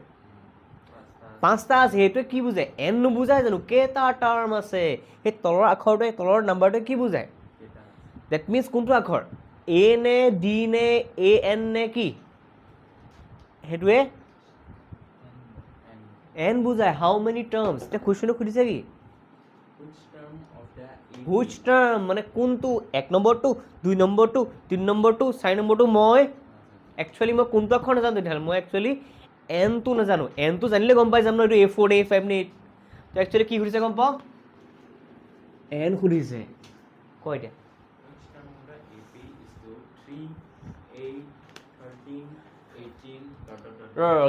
5টা আছে সেইটোৱে কি বুজায় N নুবুজায় জানো কেইটা টাৰ্ম আছে সেই তলৰ আখৰটোৱে তলৰ নাম্বাৰটোৱে কি বুজায় ডেট মিনছ কোনটো আখৰ A নে D নে AN নে কি সেইটোৱে N বুজায় হাউ মেনি টাৰ্মছ এতিয়া কুৱেশ্যনটো সুধিছে কি হুইচ টাৰ্ম মানে কোনটো 1 নম্বৰটো 2 নম্বৰটো 3 নম্বৰটো 4 নম্বৰটো মই একচুৱেলি মই কোনটো আখৰ নাজানো তেতিয়াহ'লে মই একচুৱেলি Nটো নাজানো Nটো জানিলে গম পাই যাম ন এইটো A4 নে A5 নে তো একচুৱেলি কি সুধিছে গম পাওঁ N সুধিছে ক এতিয়া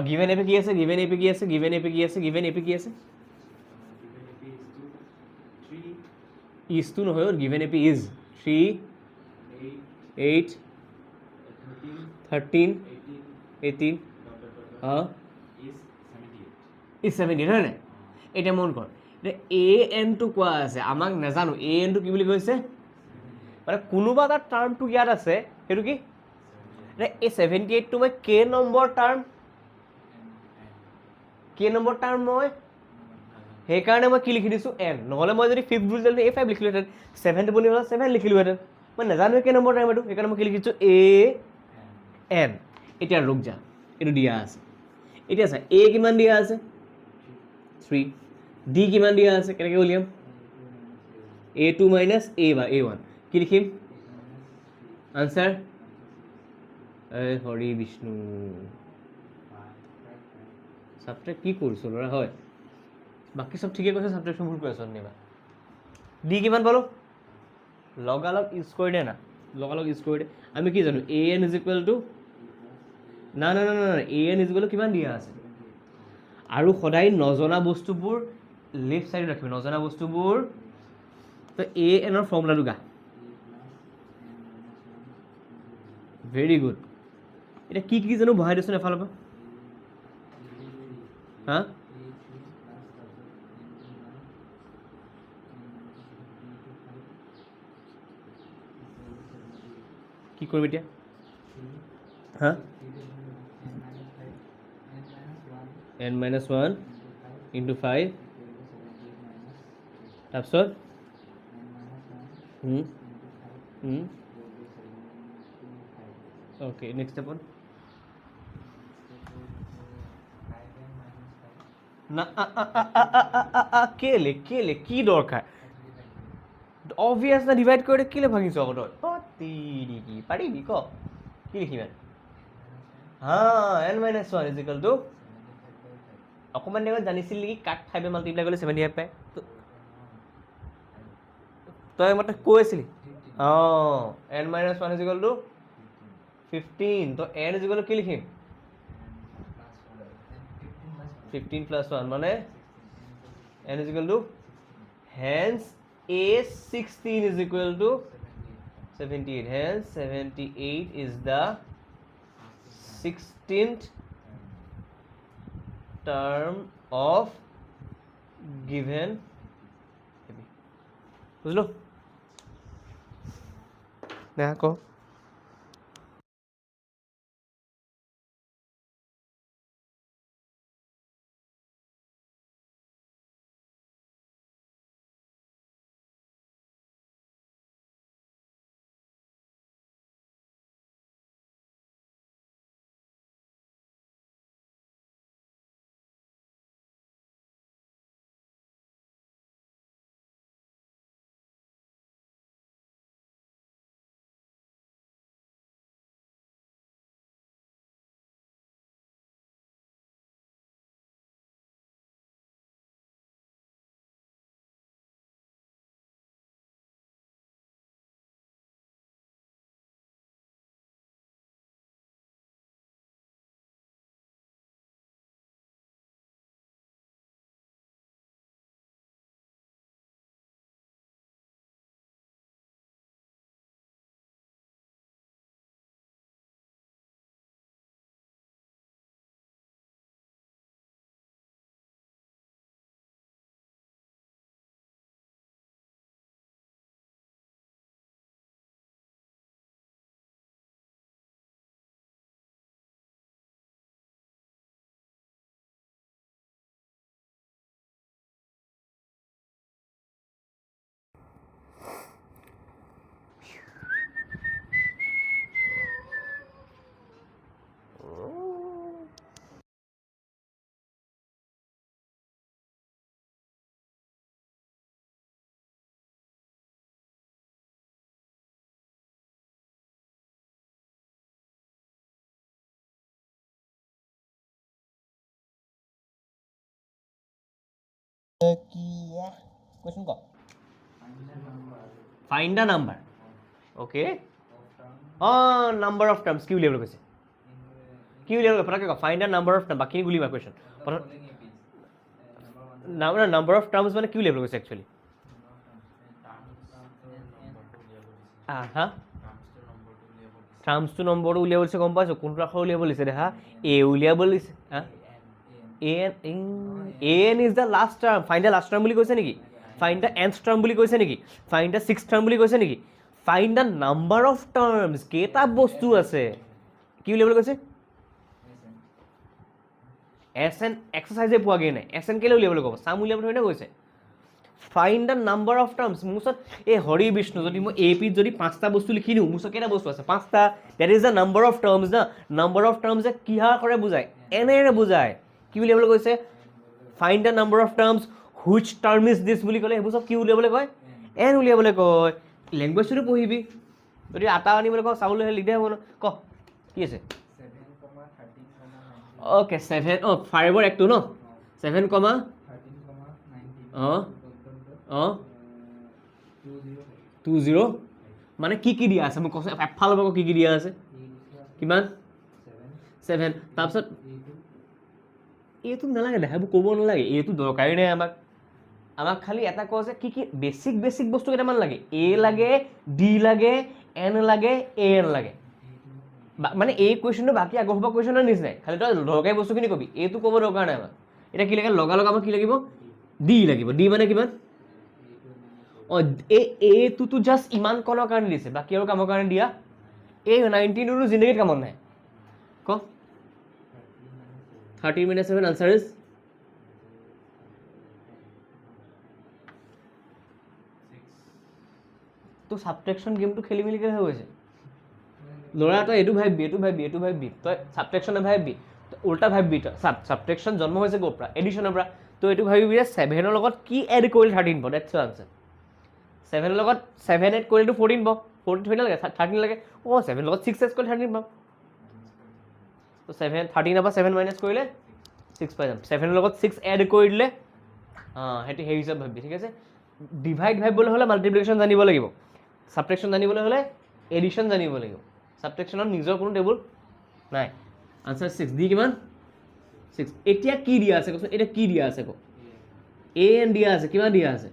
গিভেন এপি কি আছে গিভেন এপি কি আছে গিভেন এপি কি আছে গিভেন এপি কি আছে ইজটো নহয় গিভেন এপি ইজ 3 8 13 18 ইজ 78 হয় নাই এতিয়া মন কৰ এতিয়া AN টো কোৱা আছে আমাক নাজানো AN টো কি বুলি কৈছে মানে কোনোবা এটা টাৰ্মটো ইয়াত আছে সেইটো কি এই 78 টো মই কে নম্বৰ টাৰ্ম কে নম্বৰ টাৰ্ম মই সেইকাৰণে মই কি লিখি দিছোঁ N নহ'লে মই যদি 5th বুজি যালোঁ A5 লিখিলোহেঁতেন 7th বুলি হ'লে 7 লিখিলোহেঁতেন মই নাজানো কেই নম্বৰ টাৰ্ম এইটো সেইকাৰণে মই কি লিখিছোঁ AN এতিয়া ৰুক যা এইটো দিয়া আছে এতিয়া চা A কিমান দিয়া আছে 3 D কিমান দিয়া আছে কেনেকৈ উলিয়াম A2 মাইনাছ A1 কি লিখিম আনচাৰ হৰি বিষ্ণু ছাবট্ৰেক্ট কি কৰিছোঁ ল'ৰা হয় বাকী চব ঠিকে কৈছে ছাবট্ৰেকশ্যন ভুল কৰি আছোঁ নিবা ডি কিমান পালোঁ লগালগ ইউজ কৰি দে না লগালগ ইউজ কৰি দে আমি কি জানো AN ইজ ইকুৱেল টু না না না না AN ইজ ইকুৱেল টু কিমান দিয়া আছে আৰু সদায় নজনা বস্তুবোৰ লেফ্ট ছাইডত ৰাখিবি নজনা বস্তুবোৰ তো AN ৰ ফৰ্মুলাটো গা ভেৰি গুড এতিয়া কি কি জানো বহাই দিছোঁ এফালৰ পৰা হা কি কৰিবি এতিয়া হা n-1 into 5 তাৰপিছত অ'কে নেক্সট ষ্টেপত না কেলে কেলে কি দৰকাৰ অবভিয়াছ না ডিভাইড কৰি কেলে ভাঙিছ আকৌ তই পাৰিবি ক কি লিখিবা হা n-1 ইজ ইকুৱেল টু অকণমান দেৰি জানিছিল নেকি কাক 5 মাল্টিপ্লাই কৰিলে 75 পায় তই মতে কৈ আছিলি অঁ n-1 ইজ ইকুৱেল টু 15 তো n ইজ ইকুৱেল টু কি লিখিম 15 plus 1 মানে n is equal to hence A16 is equal to 78 hence 78 is the 16th term of given বুঝলো দেখো কি কোৱেশ্চন ক ফাইণ্ড দ্য নাম্বাৰ অ'কে অঁ নাম্বাৰ অফ টাৰ্মছ কি উলিয়াবলৈ কৈছে কি উলিয়াবলৈ পটককৈ ক find the number of term বাকীখিনি গুলিবা কুৱেশ্যন নাম্বাৰ অফ টাৰ্মছ মানে কি উলিয়াবলৈ কৈছে একচুৱেলি হা টাৰ্মছটো নম্বৰটো উলিয়াব দিছে গম পাইছোঁ কোনটো আখৰ উলিয়াব দিছে দেখা এ উলিয়াব দিছে হা N is the last term find the last term বুলি কৈছে নেকি ফাইণ্ড দ্য এনথ টাৰ্ম বুলি কৈছে নেকি ফাইণ্ড দ্য ছিক্স টাৰ্ম বুলি কৈছে নেকি find the number of terms কেইটা বস্তু আছে কি উলিয়াবলৈ কৈছে এছ এন এক্সাৰচাইজে পোৱাগৈ নাই এছ এন কেলৈ উলিয়াবলৈ ক'ব চাম উলিয়াবলৈ থৈ কৈছে find the number of terms মোৰ ওচৰত এই হৰি বিষ্ণু যদি মই এ পিত যদি 5টা বস্তু লিখি দিওঁ মোৰ ওচৰত কেইটা বস্তু আছে 5টা that is the number of terms না নাম্বাৰ অফ টাৰ্মছে কিহৰে বুজায় এনেৰে বুজায় কি উলিয়াবলৈ কৈছে find the number of terms which term is this বুলি ক'লে সেইবোৰ চব কি উলিয়াবলৈ কয় এন উলিয়াবলৈ কয় লেংগুৱেজটোতো পঢ়িবি যদি আটা আনিবলৈ কওঁ চাবলৈ হ'লে দিগদাৰ হ'ব ন ক কি আছে অ'কে 7 অঁ 5ৰ একটো ন 7, অঁ অঁ 20 মানে কি কি দিয়া আছে মোক কৈছে এফালৰ পৰা কি কি দিয়া আছে কিমান 7 তাৰপিছত এইটো নালাগে দে সেইবোৰ ক'ব নালাগে এইটো দৰকাৰী নাই আমাক খালি এটা কওঁ যে কি কি বেছিক বস্তু কেইটামান লাগে এ লাগে ডি লাগে এন লাগে এ এন লাগে মানে এই কুৱেশ্যনটো বাকী আগৰ সোপা কুৱেশ্যনৰ নিচিনাই খালি তই দৰকাৰী বস্তুখিনি কবি এইটো ক'ব দৰকাৰ নাই আমাক এতিয়া কি লাগে লগালগ আমাক কি লাগিব ডি লাগিব ডি মানে কিমান অঁ এইটোতো জাষ্ট ইমান কণৰ কাৰণে দিছে বাকী আৰু কামৰ কাৰণে দিয়া এই 19টোতো জিন্দগীত কামত নাই ক 30 - 7 আনচাৰ ইজ তো ছাবট্ৰেকশ্যন গেমটো খেলি মেলি হৈ গৈছে ল'ৰা তই এইটো ভাবিবি তই ছাবট্ৰেকশ্যনে ভাবিবি উল্টা ভাবিবি তই ছাবট্ৰেকশ্যন জন্ম হৈছে ক'ৰ পৰা এডিশ্যনৰ পৰা তই এইটো ভাবিবি যে 7ৰ লগত কি এড কৰিলে 13 পাব ডেটছ আনচাৰ 7ৰ লগত 7 এড কৰিলেতো 14 পাব 14 থৈ নালাগে 13 লাগে অঁ 7ৰ লগত 6 এড কৰিলে 13 পাব তো 13ৰ পৰা 7 মাইনাছ কৰিলে 6 পাই যাম 7ৰ লগত 6 এড কৰি দিলে সেইটো সেই হিচাপ ভাবিবি ঠিক আছে ডিভাইড ভাবিবলৈ হ'লে মাল্টিপ্লিকেশ্যন জানিব লাগিব ছাবট্ৰেকশ্যন জানিবলৈ হ'লে এডিশ্যন জানিব লাগিব ছাবট্ৰেকশ্যনত নিজৰ কোনো টেবুল নাই আনচাৰ 6 দি কিমান 6 এতিয়া কি দিয়া আছে কচোন এতিয়া কি দিয়া আছে ক এ এন দিয়া আছে কিমান দিয়া আছে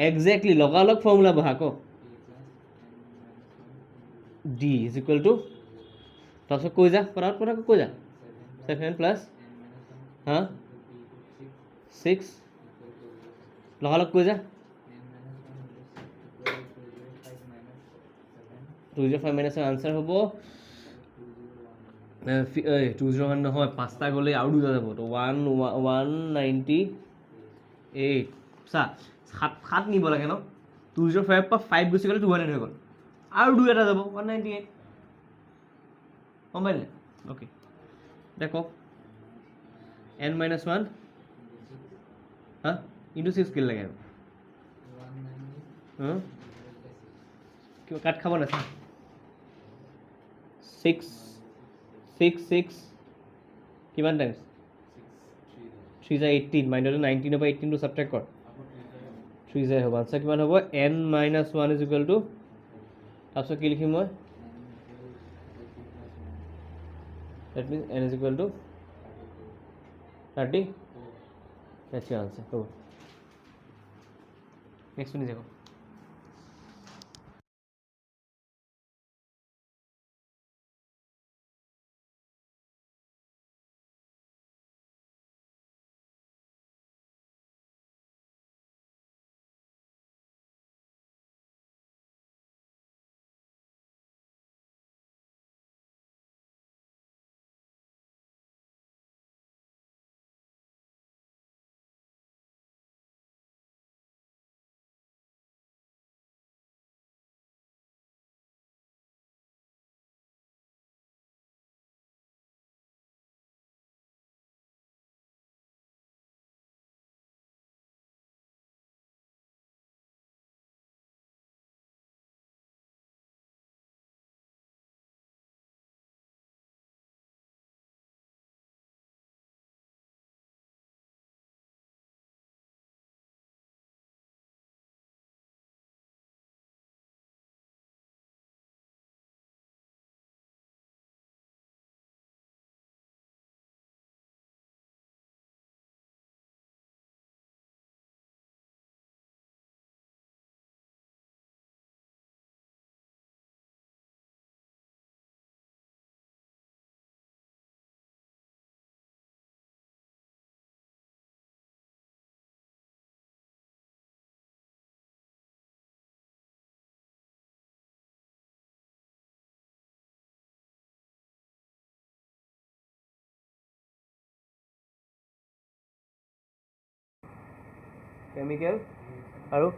একজেক্টলি লগালগ ফৰ্মুলা বহা ক ডি ইজ ইকুৱেল টু তাৰপিছত কৈ যা পটাপট কৈ যা 7 প্লাছ 6 লগালগ কৈ যা 205 মাইনাছ আনচাৰ হ'ব 201 নহয় 5টা গ'লে আৰু 2টা যাব তো 198 চা 7 নিব লাগে ন 205 পৰা 5 গুচি গ'লে 200 হৈ গ'ল আৰু 2 এটা যাব 198 গম পাইলে অ'কে এতিয়া কওক n - 1 ইনটু 6 কিল লাগে আৰু কিবা কাট খাব না 6 কিমান টাইমছ 3 যায় 18 মাইনাছ 19 পৰা 18টো ছাবট্ৰেক্ট কৰ 3 যায় হ'ব আনচাৰ কিমান হ'ব n - 1 ইজ ইকুৱেল টু তাৰপিছত কি লিখিম মই that means n is equal to 30 that's your answer oh next one is chemical আৰু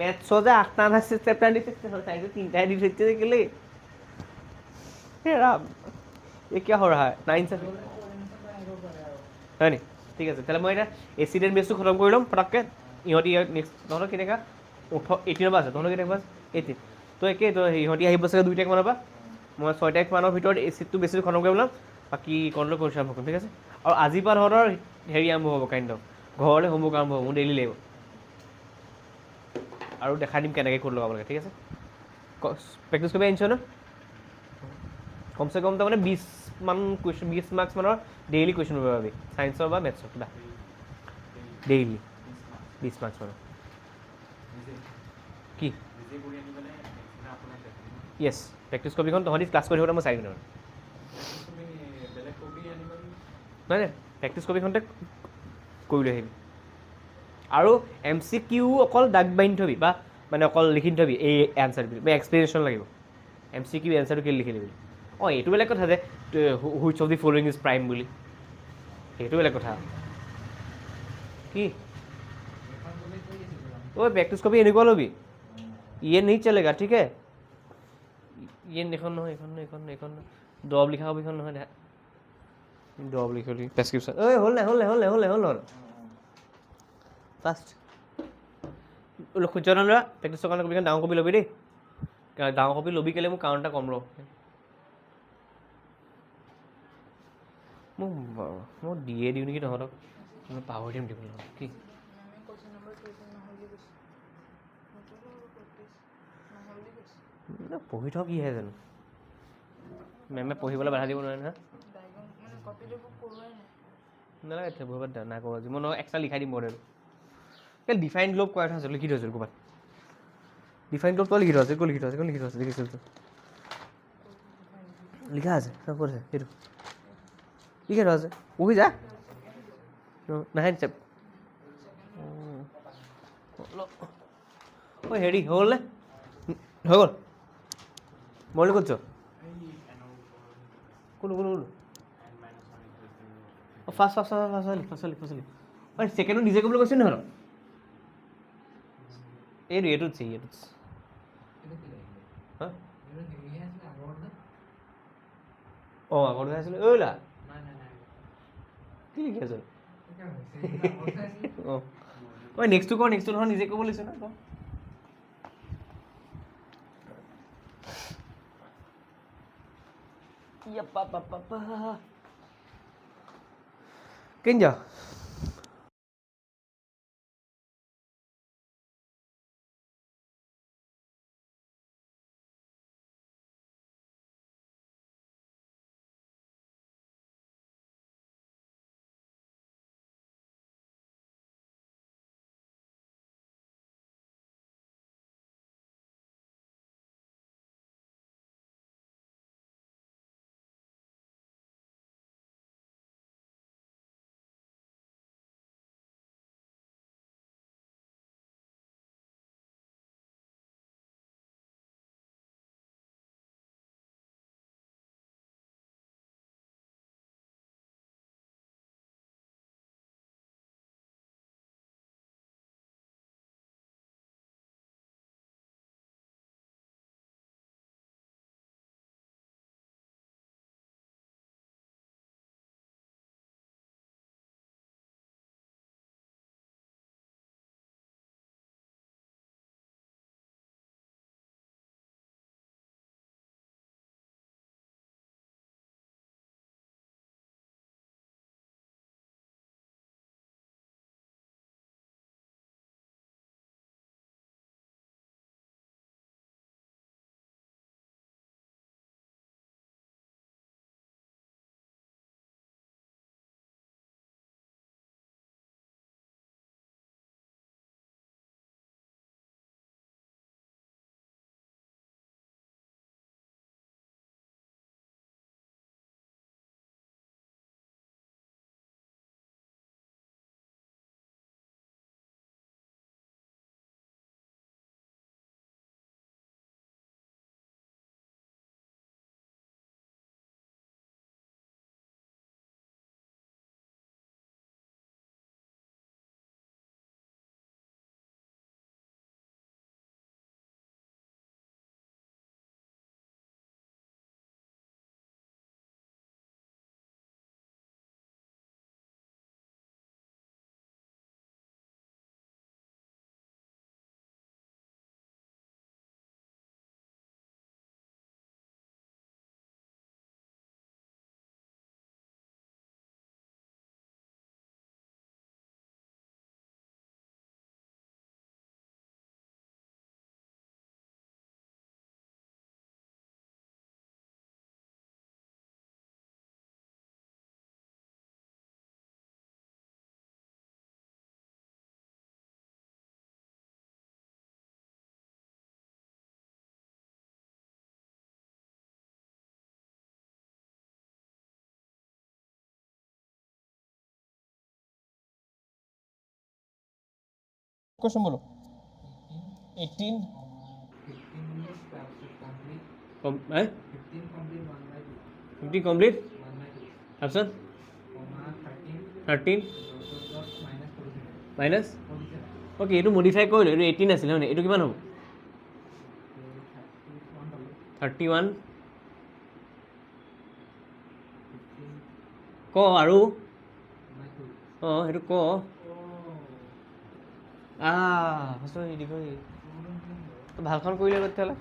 মেথছৰ যে 8টা 9টা চেপ্টাৰ দিছে চাইন্সৰ 3টাই দি থৈছে যে কেলে হে ৰাম এই কিয় হৈ ৰহা নাইন চেপ্টাৰ হয় নি ঠিক আছে তেতিয়াহ'লে মই এতিয়া এচিড এণ্ড বেছটো খতম কৰি ল'ম পটককৈ ইহঁতি নেক্সট তহঁতৰ কেনেকুৱা 18 পৰা আছে তহঁতৰ কেনেকুৱা 18 তো একেই তো ইহঁতি আহিব চাগে 2 তাৰিখ মানৰ পৰা মই 6 তাৰিখ মানৰ ভিতৰত এচিডটো বেছিটো খতম কৰি ল'ম বাকী কণ্ট্ৰল কৰিছোঁ আৰম্ভ কৰিম ঠিক আছে আৰু আজিৰ পৰা তহঁতৰ হেৰি আৰম্ভ হ'ব কাইণ্ড ঘৰলৈ হোমৱৰ্ক আৰম্ভ হ'ব মোৰ ডেইলি লাগিব আৰু দেখাই দিম কেনেকৈ ক'ত লগাব লাগে ঠিক আছে প্ৰেক্টিছ কৰিব আনিছ ন কমচে কম তাৰমানে 20 মাৰ্কছ মানৰ ডেইলি কুৱেশ্যন কৰিব পাবি ছায়েন্সৰ বা মেথছৰ কিবা ডেইলি 20 মাৰ্কছ মানৰ কি য়েছ প্ৰেক্টিছ কপিখন তহঁতি ক্লাছ কৰি থাকোঁতে মই চাই দিম বেলেগ কপি আনিব নহয় নাই প্ৰেক্টিছ কপিখনতে কৰি লৈ আহিবি আৰু MCQ অকল দাগ বান্ধি থবি বা মানে অকল লিখি থবি এই এনচাৰ বা এক্সপ্লেনেশ্যন লাগিব MCQ এনচাৰটো কেলৈ লিখি দিবি অঁ এইটো বেলেগ কথা যে which of the following is prime বুলি সেইটো বেলেগ কথা কি ঐ প্ৰেক্টিছ কপি এনেকুৱা ল'বি ইয়ে नहीं चलेगा ठीक है ये এইখন নহয় এইখন নহয় এইখন নহয় এইখন নহয় দৰৱ লিখা কপিখন নহয় দে দৰৱ লিখি প্ৰেছক্ৰিপশ্যন ঐ হ'ল নাই ফাৰ্ষ্ট সূৰ্যনন্দ প্ৰেক্টিছৰ কাৰণে কপিখন ডাঙৰ কপি ল'বি দেই ডাঙৰ কপি ল'বি কেলৈ মোক কাৰণ এটা কম ৰ মোক দিয়ে দিওঁ নেকি তহঁতক মই পাহৰি দিম দিবলৈ কি পঢ়ি থ কিহে জানো মেমে পঢ়িবলৈ বাধা দিব নোৱাৰে নহয় নালাগে পঢ়িব নাই কৰোঁ আজি মই নহয় এক্সট্ৰা লিখাই দিম বৰ্ডেটো কেলৈ ডিফাইন গ্ল'ব কৰাই থৈছোঁ লিখি থৈছোঁ ক'ৰবাত ডিফাইন গ্ল'ব তই লিখি থৈছে ক'ত লিখি থৈছে দেখিছোঁ লিখা আছে ক'ত আছে সেইটো লিখি থোৱা আছে পঢ়ি যা নাহে চেপ ঐ হেৰি হ'ল নে হৈ গ'ল মই ক'ত য কোনো অঁ ফাৰ্ষ্ট ঐ ছেকেণ্ডত নিজে ক'বলৈ কৈছে নহয় এইটোত হা অঁ আগত আছিলে ঐ লা কি লিখি আছ অঁ ঐ নেক্সটটো নহয় নিজে ক'ব লাগিছে ন কেন যা কোশ্চেন বলো 18 15 কমপ্লিট তাৰপিছত 13 মাইনাছ অ'কে এইটো মডিফাই কৰিলোঁ এইটো 18 আছিলে মানে এইটো কিমান হ'ব 31 ক আৰু অঁ সেইটো ক ভালখন কৰিলে তেতিয়াহ'লে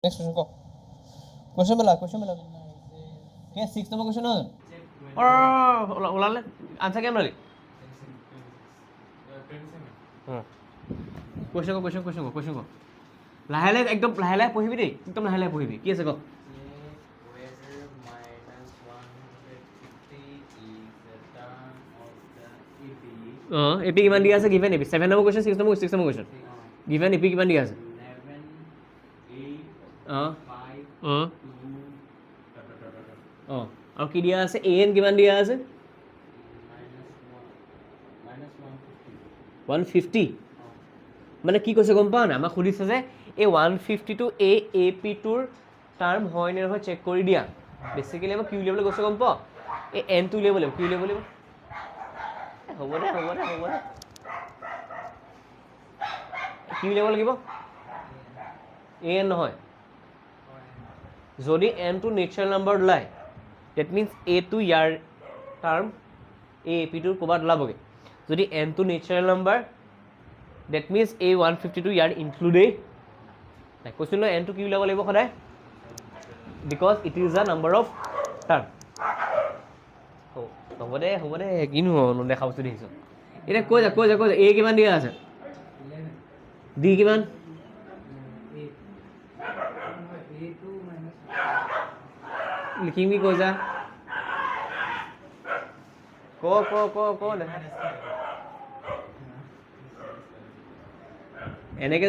Next question, go. Question bala. Okay, 6 number question on. ওলালে আনসার কেমন লাগে question কো লাহে লাহে একদম লাহে লাহে পঢ়িবি দেই একদম লাহে লাহে পঢ়িবি কি আছে কো এপি কিমান দিয়া আছে given AP 7 number question 6 number question given AP কিমান দিয়া আছে 11 আৰু কি দিয়া আছে an কিমান দিয়া আছে 150 মানে কি কৈছে গম পাও না আমাক সুধিছে যে এই 150 টো এপি টোৰ টাৰ্ম হয় নে নহয় চেক কৰি দিয়া বেসিক্যালি আমাক কিউ লেভেল গৈছে গম পাও এই n টো লেভেল কিউ লেভেল হ'ব দে কিউ লেভেল লাগিব an নহয় যদি n টো নেচাৰেল নাম্বাৰ ওলায় that means a to year term ap টোৰ ক'বাত ওলাবগে যদি n টো natural number that means a 152 year included নাই কৈছিল ন n টো কি ওলাব লাগিব সদায় because it is a number of term হ'ব দে কিনো দেখা বস্তু দেখিছো এতিয়া কৈ যা a কিমান দিয়া আছে 11 d কিমান লিখিম কি কৈ যা ক দেখা এনেকে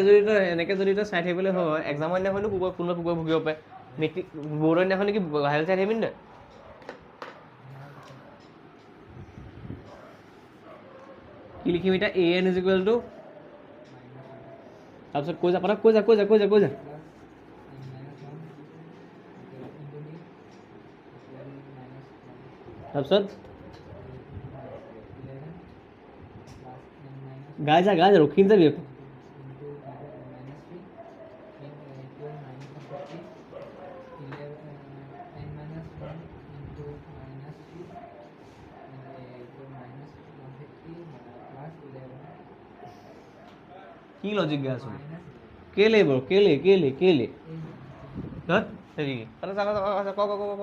যদি তই চাই থাকিবলৈ হয় এক্সামৰ দিনাখনো কোনোবা ভুগিব পাৰে মেট্ৰিক বৰ্ডৰ দিনাখন নেকি হাইল চাই আহিবি নে কি লিখিম এতিয়া A N is equal two তাৰপিছত কৈ যা পটক কৈ যা তাৰপিছত গাই যা ৰখি যাবি আকৌ কি লজিক গাই আছো কেলে বড় কেলে হ্যাঁ হেৰি ক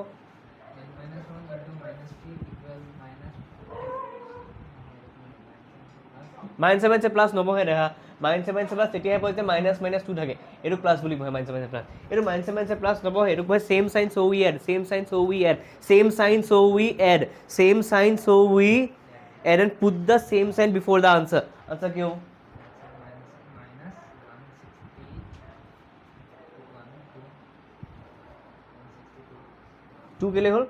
মাইনাছে মাইনাছে প্লাছ নবহে দেখা মাইনাছে মাইনাছে প্লাছ তেতিয়াহে পঢ়ে যে মাইনাছ মাইনাছ টু থাকে এইটো প্লাছ বুলি পঢ়ে মাইনাছে মাইনাছে প্লাছ এইটো মাইনাছে মাইনাছে প্লাছ নবহে এইটো পঢ়ে same sign so' we add and put the same sign before the answer কি হ'ব টু কেলে হ'ল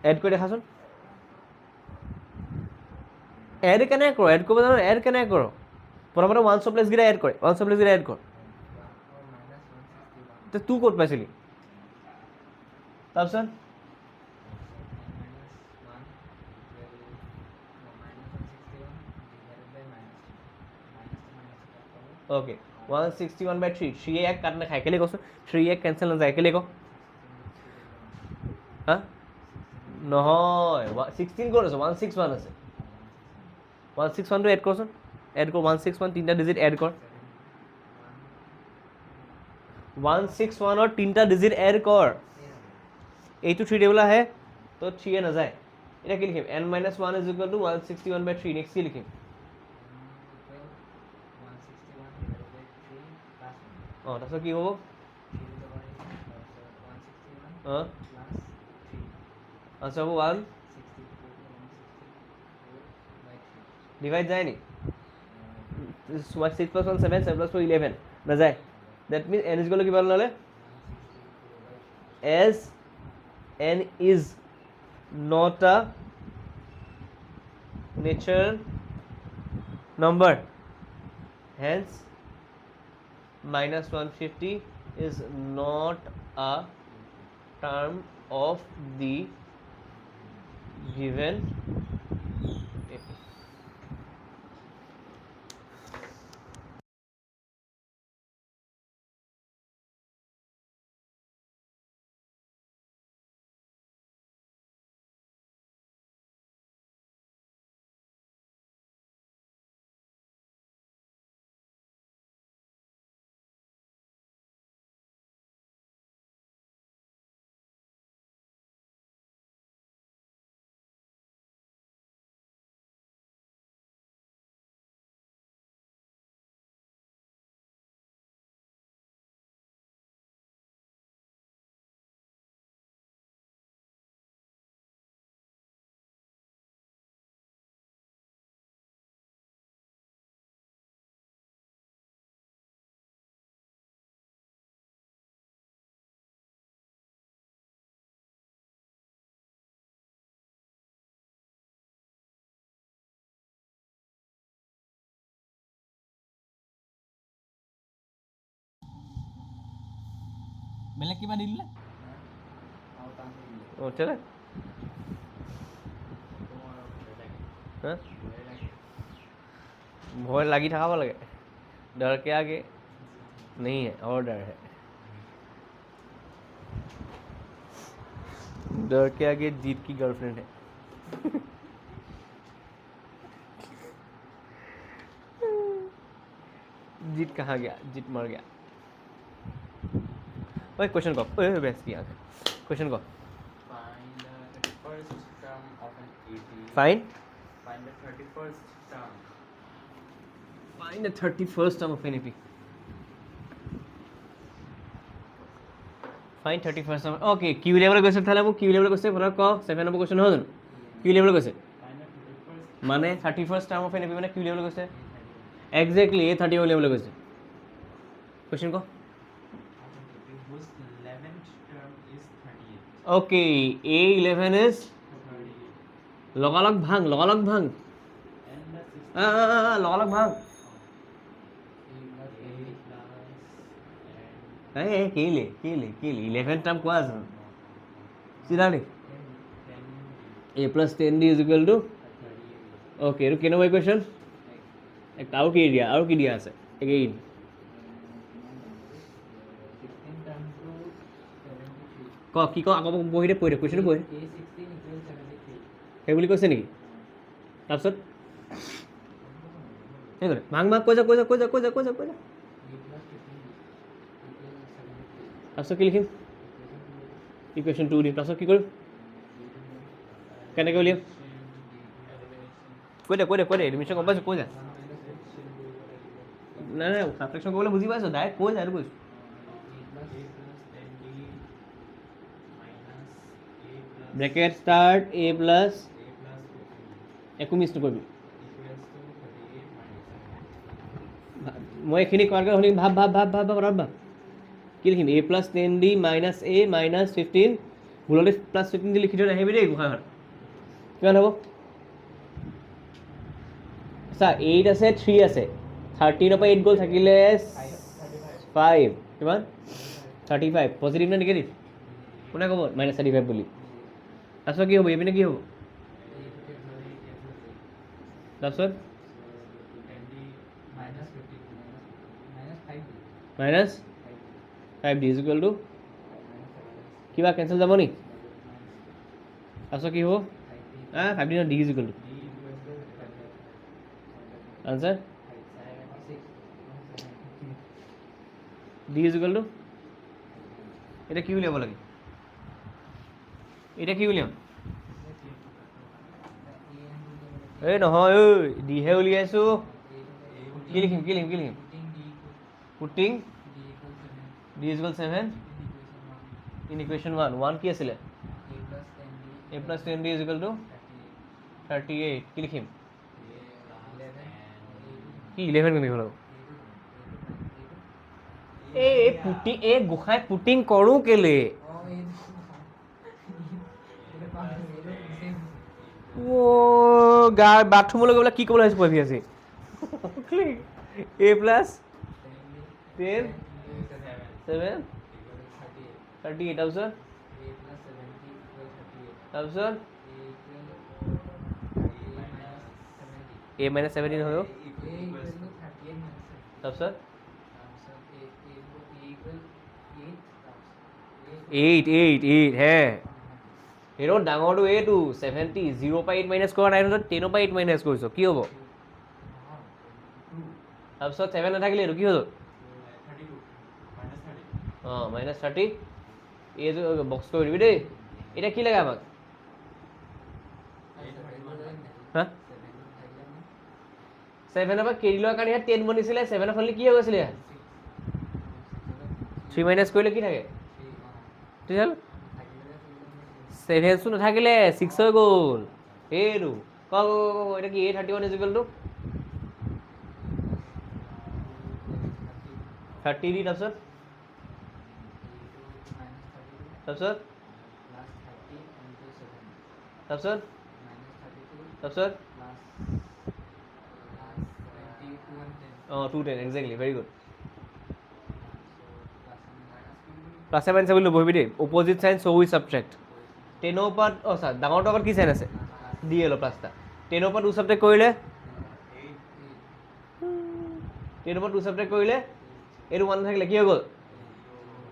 এড কৰি দেখাচোন এড কেনেকৈ কৰ এড কৰিব জানো এড কেনেকৈ কৰ প্ৰথমতে ওৱান প্লেচ কেইটা এড কৰে এড কৰ তই ক'ত পাইছিলি তাৰপিছত ओके 161/3 3 एक काट ना खाए के लिए कौन 3 एक कैंसिल ना जाए के लिए को हाँ নহয় 16 কোন আছে 161 আছে 161 টো এড কৰচোন এড কৰ 161 তিনটা ডিজিট এড কৰ 161 और তিনটা ডিজিট এড কৰ এইটো 3 টেবুল আহে তো 3 এ না যায় এটা কি লিখিম n - 1 = 161/3 নেক্সট কি লিখিম তাৰপিছত কি হ'ব আনসার হ'ব 1 ডিভাইড যায় নি 6 + 1 7 7 + 4 11 না যায় দ্যাট মিন্স n ইজ কিমান ললে as n is not a natural number hence -150 is not a term of the given বেলেগ কিবা দি দিলে ও চলে हाँ भय लगी थकाब लगे डर के आगे नहीं है और डर है डर के आगे जीत की गर्लफ्रेंड है जीत कहाँ गया जीत मर गया ओए क्वेश्चन को ओए बेस की आंख क्वेश्चन को Find the 31st term of an AP. Fine Find the 31st term. Fine the 31st term of an AP fine 31st term okay Q level গৈছে তাহলে মু কিউ লেভেল গৈছে ফৰক ক 7 নম্বৰ কোৱেশ্চন হ'ল কিউ লেভেল গৈছে Find the 31st. মানে 31st term of an AP মানে কিউ লেভেল গৈছে এক্স্যাক্টলি এ 30 লেভেল গৈছে কোৱেশ্চন ক Okay, A11 is লগালগ ভাঙ লগালগ ভাঙ লগালগ ভাঙ কেলে 11 টাৰ্ম কোৱা আছে চিধা নি a plus 10d is equal to okay এইটো কেনেকুৱা ইকুৱেশ্যন আৰু কি দিয়া আছে এগেইন ক কি ক আকৌ পঢ়ি দে কুৱেশ্যনটো পঢ়ি সেই বুলি কৈছে নেকি তাৰপিছত সেই কৰে ভাঙ কৈ যা তাৰপিছত কি লিখিম ইকুৱেশ্যন 2 দিম তাৰপিছত কি কৰিম কেনেকৈ উলিয়াম কৈ দে এডমিশ্যন গম পাইছোঁ কৈ যা নাই ছাবট্ৰেকশ্যন কৰিবলৈ বুজি পাইছোঁ ডাইৰেক্ট কৈ যা এইটো কৈছোঁ ব্ৰেকেট ষ্টাৰ্ট a প্লাছ একো মিছ নকৰিবি মই এইখিনি কৰাকৈ শুনি ভাব কি লিখিম a plus 10d minus a minus 15 ভুলতে প্লাছ 15 দি লিখি থৈ নাহিবি দেই গোসাঁইঘৰত কিমান হ'ব চা 8 আছে 3 আছে 13 পৰা 8 গ'ল থাকিলে 5 কিমান 35 পজিটিভ নে নিগেটিভ কোনে ক'ব মাইনাছ 35 বুলি তাৰপিছত কি হ'ব এইপিনে কি হ'ব তাৰপিছত minus 5d is equal to কিবা কেঞ্চেল যাব নি তাৰপিছত কি হ'ব 5d ন d is equal to answer d is equal to এতিয়া কি উলিয়াব লাগে এতিয়া কি উলিয়াম এই নহয় ঐ ডিহে উলিয়াইছোঁ কি লিখিম putting d is equal 7 in equation 1 কি আছিলে a plus 10d is equal to 38 কি লিখিম কি 11 কেনেকৈ হ'ল এই গোসাঁই পুটিং কৰোঁ কেলে বাথৰুমলৈ গৈ পেলাই কি ক'বলৈ আহিছোঁ ভাবি আছে a plus 10 7 38 তাৰপিছত a minus 17 হৈ তাৰপিছত 8 হে সেইটো ডাঙৰটো এইটো 70 0 পৰা 8 মাইনাছ কৰা নাই নহয় 10 পৰা 8 মাইনাছ কৰিছ কি হ'ব তাৰপিছত 7 নাথাকিলে এইটো কি হ'ল অঁ মাইনাছ 30 এইটো বক্স কৰি দিবি দেই এতিয়া কি লাগে আমাক হা 7ৰ পৰা কেৰি লোৱাৰ কাৰণে ইয়াত 10 বনিছিলে 7ৰ ফালে কি হৈ গৈছিলে ইয়াত 3 মাইনাছ কৰিলে কি থাকে তেতিয়াহ'লে 7 নাথাকিলে 6 হৈ গ'ল এইটো ক এতিয়া কি a31 ইজ ইকুৱেল টু 30 দি তাৰপিছত অঁ 210 exactly very good plus minus বুলি নবহিবি দেই opposite sign so' with subtract 10ৰ পৰা অঁ চা ডাঙৰটোৰ আগত কি চাইন আছে ডি এল প্লাছটা 10ৰ পৰা 2 ছাবট্ৰেক্ট কৰিলে 10ৰ পৰা 2 ছাবট্ৰেক্ট কৰিলে এইটো 1 নাথাকিলে কি হৈ গ'ল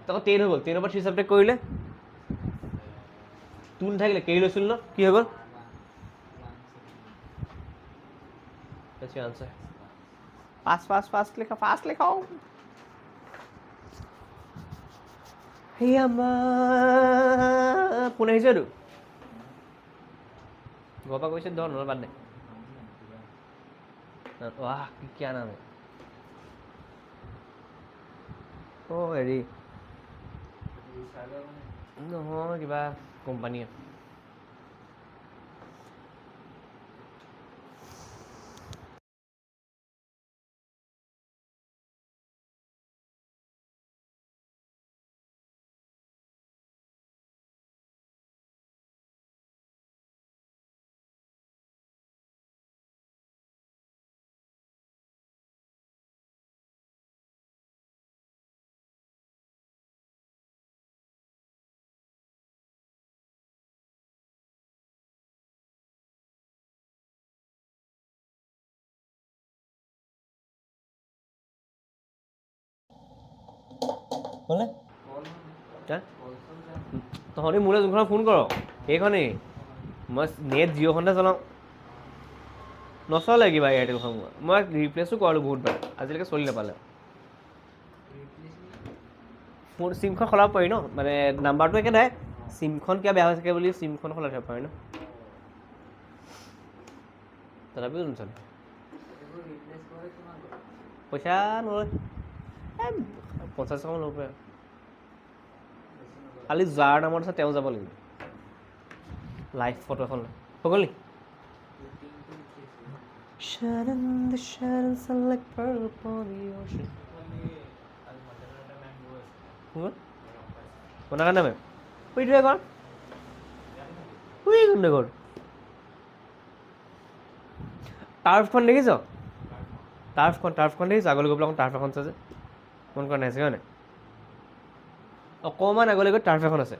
তাৰপৰা 10 হৈ গ'ল 10ৰ পৰা 3 ছাবট্ৰেক্ট কৰিলে 2 নাথাকিলে কেৰি লৈছিল ন কি হৈ গ'ল That's your answer. Fast লিখাও সেই আমাৰ ফোন আহিছে এইটো ঘৰৰ পৰা কৈছে ধৰ নহ'লে বাদ দে ৱাহ কি নাম অঁ হেৰি নহয় কিবা কোম্পানী হ'লনে কল হা? কল চল যাম তহঁতি মোলৈ যোনখন ফোন কৰ সেইখনেই মই নেট জিঅ'খনতে চলাওঁ নচলে কিবা এয়াৰটেলখন মই ৰিপ্লেচো কৰালোঁ বহুতবাৰ আজিলৈকে চলি নাপালে ফোন চিমখন সলাব পাৰি ন মানে নাম্বাৰটো একেটাই চিমখন কিবা বেয়া হৈ থাকে বুলি চিমখন সলাই থ'ব পাৰি ন তথাপিও নচলে এইবোৰ ৰিপ্লেচ কৰে কিমান লয় পইচা নলয় এই 50 টকামান ল'ব পাৰে বেছি নলয় খালি যাৰ নামত আছে তেওঁ যাব লাগিব লাইভ ফটো এখন লৈ হৈ গ'ল নি ৰুটিনটো উঠিছে Shut in the shadows like pearl upon the ocean. কোনা কাৰণে মেম শুই দিয়ে কৰ শুই কোনে কৰ টাৰ্ফখন দেখিছ টাৰ্ফখন দেখিছ আগলৈ গৈ পেলাই অকণ টাৰ্ফ এখন আছে যে মন কৰা নাই আছে হয় নাই অকণমান আগলৈ গৈ টাৰ্ফ এখন আছে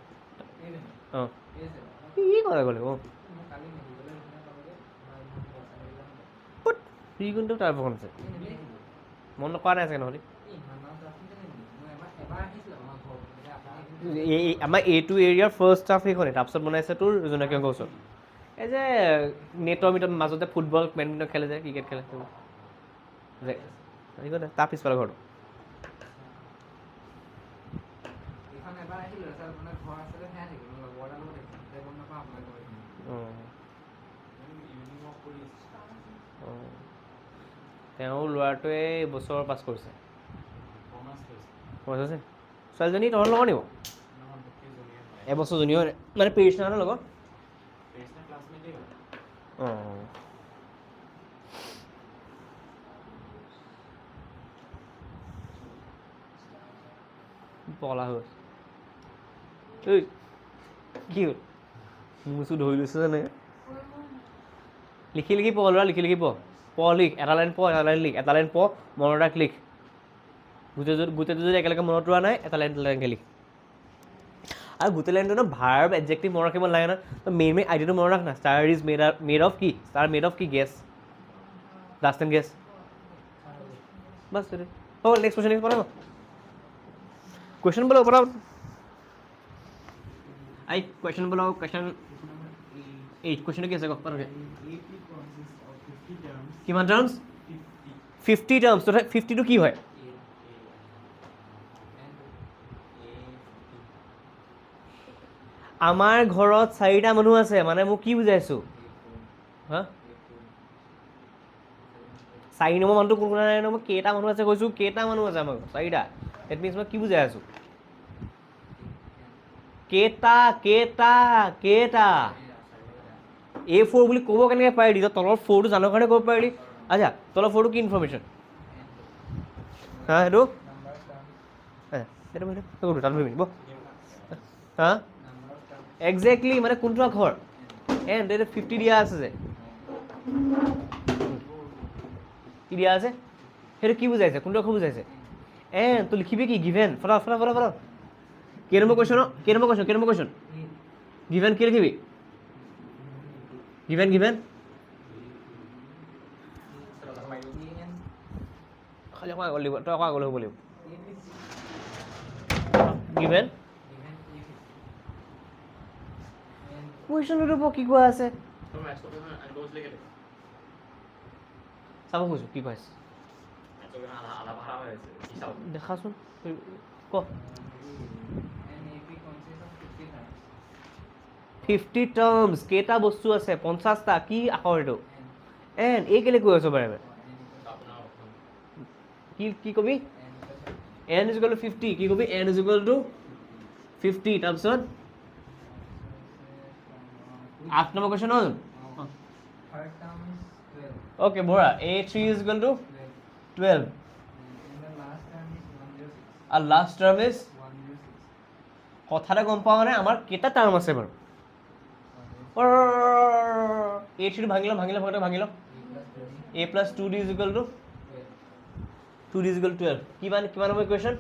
অঁ কি কৰে আগলৈ অঁ সি কিন্তু টাৰ্ফ এখন আছে মন নকৰা নাই চাগে নহ'লে আমাৰ এইটো এৰিয়াৰ ফাৰ্ষ্ট টাৰ্ফ সেইখনেই তাৰপিছত বনাইছে তোৰ জোনাকী অংকৰ ওচৰত এই যে নেটৰ ভিতৰত মাজতে ফুটবল বেডমিণ্টন খেলে যে ক্ৰিকেট খেলে যে সেইখন তাৰ পিছফালে ঘৰটো অঁ অঁ তেওঁৰ ল'ৰাটোৱে এইবছৰ পাছ কৰিছে কৈছে ছোৱালীজনী তহঁতৰ লগৰ নিব এবছৰ জুনিয়ৰ মানে পেৰিছনাৰ লগত অঁ পগলা হৈ গৈছে ঐ কি হ'ল মোৰ চো ধৰি লৈছে জানে লিখি লিখি পঢ় ল'ৰা লিখি লিখি পঢ় লিখ এটা লাইন পঢ় এটা লাইন লিখ এটা লাইন পঢ় মনত ৰাখ লিখ গোটেইটো যদি একেলগে মনত ৰোৱা নাই এটা লাইনকৈ লিখ আৰু গোটেই লাইনটো ন ভাৰ্ব এডজেক্টিভ মনত ৰাখিব নালাগে ন তই মেইন আইডিয়াটো মনত ৰাখ না ষ্টাৰ ইজ মেড অফ কি ষ্টাৰ মেড অফ কি gas last time gas bus হ'ল নেক্সট কুৱেশ্যন পঢ়াব কুৱেশ্যন बोलो पढ़ाओ आई क्वेश्चन बोलो क्वेश्चन 8 क्वेश्चन कैसे को पढ़ोगे কিমান টার্মস 50 টার্মস তো 50 টো কি হয় আমাৰ ঘৰত 4টা মানুহ আছে মানে মোক কি বুজাইছো হা 4 নম্বৰ মানুহটো কোন নাই মই কেইটা মানুহ আছে কৈছো কেইটা মানুহ আছে আমাৰ 4টা দ্যাট মিন্স মই কি বুজাই আছো কেটা কেটা কেটা A4 বুলি ক'ব কেনেকৈ পাৰিলি তই তলৰ 4টো জানৰ কাৰণে ক'ব পাৰিলি আচ্ছা তলৰ 4টো কি ইনফৰমেশ্যন হা সেইটো হা এক্সেক্টলি মানে কোনটো আখৰ এণ্ড এইটো 50 দিয়া আছে যে কি দিয়া আছে সেইটো কি বুজাইছে কোনটো আখৰ বুজাইছে এণ্ড তই লিখিবি কি গিভেন ফটা ফটা ফটা ফটা কেই নম্বৰ কুৱেশ্যন গিভেন কি লিখিবি গিভেন খালি আকৌ আগলৈ দিব তই আকৌ আগলৈ হ'ব লাগিব গিভেন কুৱেশ্যনটো কি কোৱা আছে চাব খুজিছোঁ কি কৈ আছে দেখাচোন ক 50 টাৰ্মছ কেইটা বস্তু আছে 50টা কি আখৰ এইটো এণ্ড এই কেলৈ কৈ আছো বাৰে কি কবি n is equal to 50 কি কবি n is equal to 50 তাৰপিছত 8 নম্বৰ কুৱেশ্যন হ'ল okay Bora a3 is equal to 12 আৰু লাষ্ট টাৰ্ম ইজ কথা এটা গম পাওঁ মানে আমাৰ কেইটা টাৰ্ম আছে বাৰু a3 ভাঙি লওঁ a plus 2d is equal to 2d is equal to 12 কিমান নম্বৰ ইকুৱেশ্যন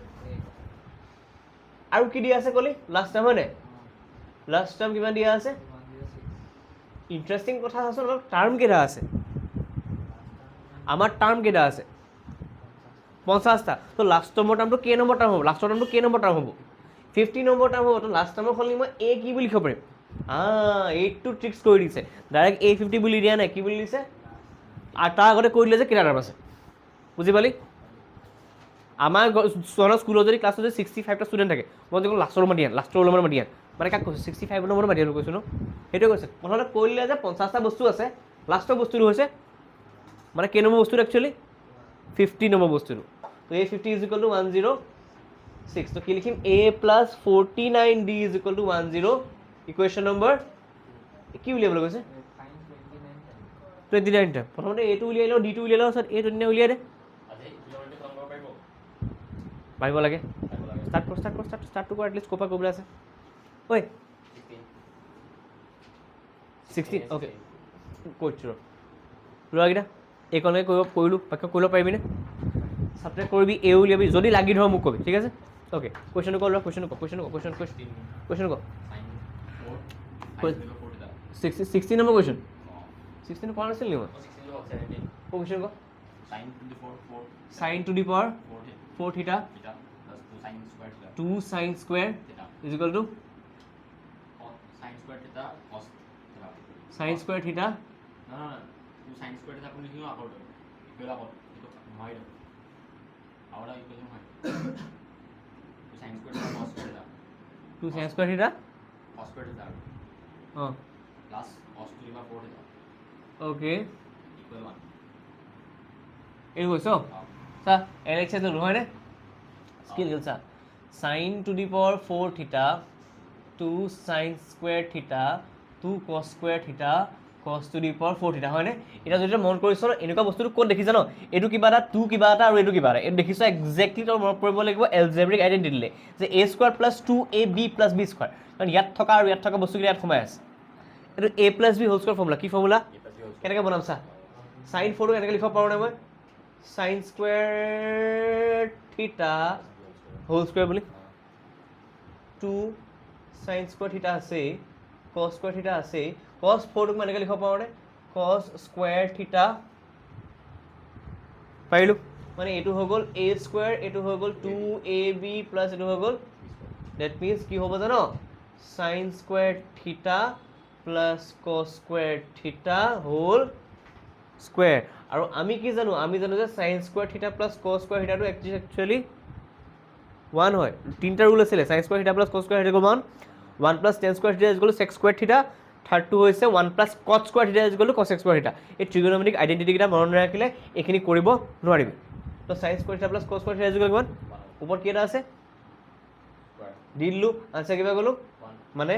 আৰু কি দিয়া আছে কলি লাষ্ট টাৰ্ম হয়নে লাষ্ট টাৰ্ম কিমান দিয়া আছে ইণ্টাৰেষ্টিং কথা আছে টাৰ্ম কেইটা আছে আমাৰ টাৰ্ম কেইটা আছে 50টা তো লাষ্ট নম্বৰ টাৰ্মটো কে নম্বৰ টাৰ্ম হ'ব লাষ্টৰ টাৰ্মটো কে নম্বৰ টাৰ্ম হ'ব 50 নম্বৰ টাৰ্ম হ'ব তো লাষ্ট টাৰ্মৰ সলনি মই এ কি বুলি লিখিব পাৰিম এইটো ট্ৰিক্স কৰি দিছে ডাইৰেক্ট A50 বুলি দিয়া নাই কি বুলি দিছে আৰু তাৰ আগতে কৈ দিলে যে কেইটা টাৰ্ম আছে বুজি পালি আমাৰ স্কুলত যদি ক্লাছত যদি 65টা ষ্টুডেণ্ট থাকে মই যদি লাষ্টৰ নম্বৰ দিয়া লাষ্টৰ নম্বৰ দিয়া মানে কাক কৈছোঁ 65 নম্বৰ মাতি আনো কৈছোঁ ন সেইটোৱে কৈছে প্ৰথমতে কৈ দিলে যে 50টা বস্তু আছে লাষ্টৰ বস্তুটো হৈছে মানে কেই নম্বৰ বস্তুটো একচুৱেলি 50 নম্বৰ বস্তুটো তো A50 ইজ ইকুৱেল টু 106 তো কি লিখিম A plus 49D is equal to 10 equation number কি উলিয়াবলৈ কৈছে 29টা প্ৰথমতে A টো উলিয়াই লওঁ D টো উলিয়াই লওঁ তাৰপিছত A 29 উলিয়াই দে পাৰিব লাগে ষ্টাৰ্টটো কৰ এটলিষ্ট ক'ৰ পৰা কৰিবলৈ আছে ঐ 16 অ'কে কৈছোঁ ল'ৰাকেইটা এইকণলৈকে কৰিলোঁ বাকী কৰিব পাৰিবিনে ছাবট্ৰেক্ট কৰিবি এ উলিয়াবি যদি লাগি ধৰ মোক কবি ঠিক আছে অ'কে কুৱেশ্যনটো কৰ ল'ৰা কুৱেশ্যন ক 16 নম্বৰ কুৱেশ্যন 16 কৰা নাছিল নেকি মই কুৱেশ্যন ক sin to the power 4 theta 2 sin square is equal to sin square theta two sin square theta okay এই কৈছ চা এলেক্স এটো নহয়নে স্কিল গেল চা sin to the power 4 theta 2 sin square theta 2 cos square theta cos to the power 4 theta হয়নে এটা যদি মন কৰিছ এনেকুৱা বস্তুটো ক'ত দেখিছ ন এইটো কিবা এটা 2 কিবা এটা আৰু এইটো কিবা এটা এইটো দেখিছ এক্সেক্টলি তই মনত কৰিব লাগিব এলজেব্ৰিক আইডেন্টিটিলে যে a square plus 2ab plus b square কাৰণ ইয়াত থকা আৰু ইয়াত থকা বস্তুখিনি ইয়াত সোমাই আছে এইটো a plus b whole square formula কি ফৰ্মুলা কেনেকৈ বনাম চা sin 4 টো এনেকৈ লিখিব পাৰোঁ নে মই sin square theta whole square বুলি 2 sin square theta আছে cos square theta আছে cos 4 টোক মানে লিখিব পাৰোঁ নে cos square theta পাইলো মানে এটো হৈ গ'ল a square এটো হৈ গ'ল 2ab প্লাস এটো হৈ গ'ল that means কি হ'ব জানো sin square theta plus cos square theta whole square আৰু আমি কি জানো আমি জানো যে sin square theta plus cos square theta টো actually 1 হয় তিনটা রুল আছে sin square theta plus cos square theta equal 1 plus tan square theta equal sec square theta third to হৈছে 1 plus cot square theta equal cos square theta এই ট্ৰিগোনমেট্ৰিক আইডেন্টিটি কিটা মনত ৰাখিলে এখিনি কৰিব নোৱাৰিবি তো sin square theta plus cos square theta equal 1 ওপৰত কি এটা আছে দিলু আনসার কিবা গলো মানে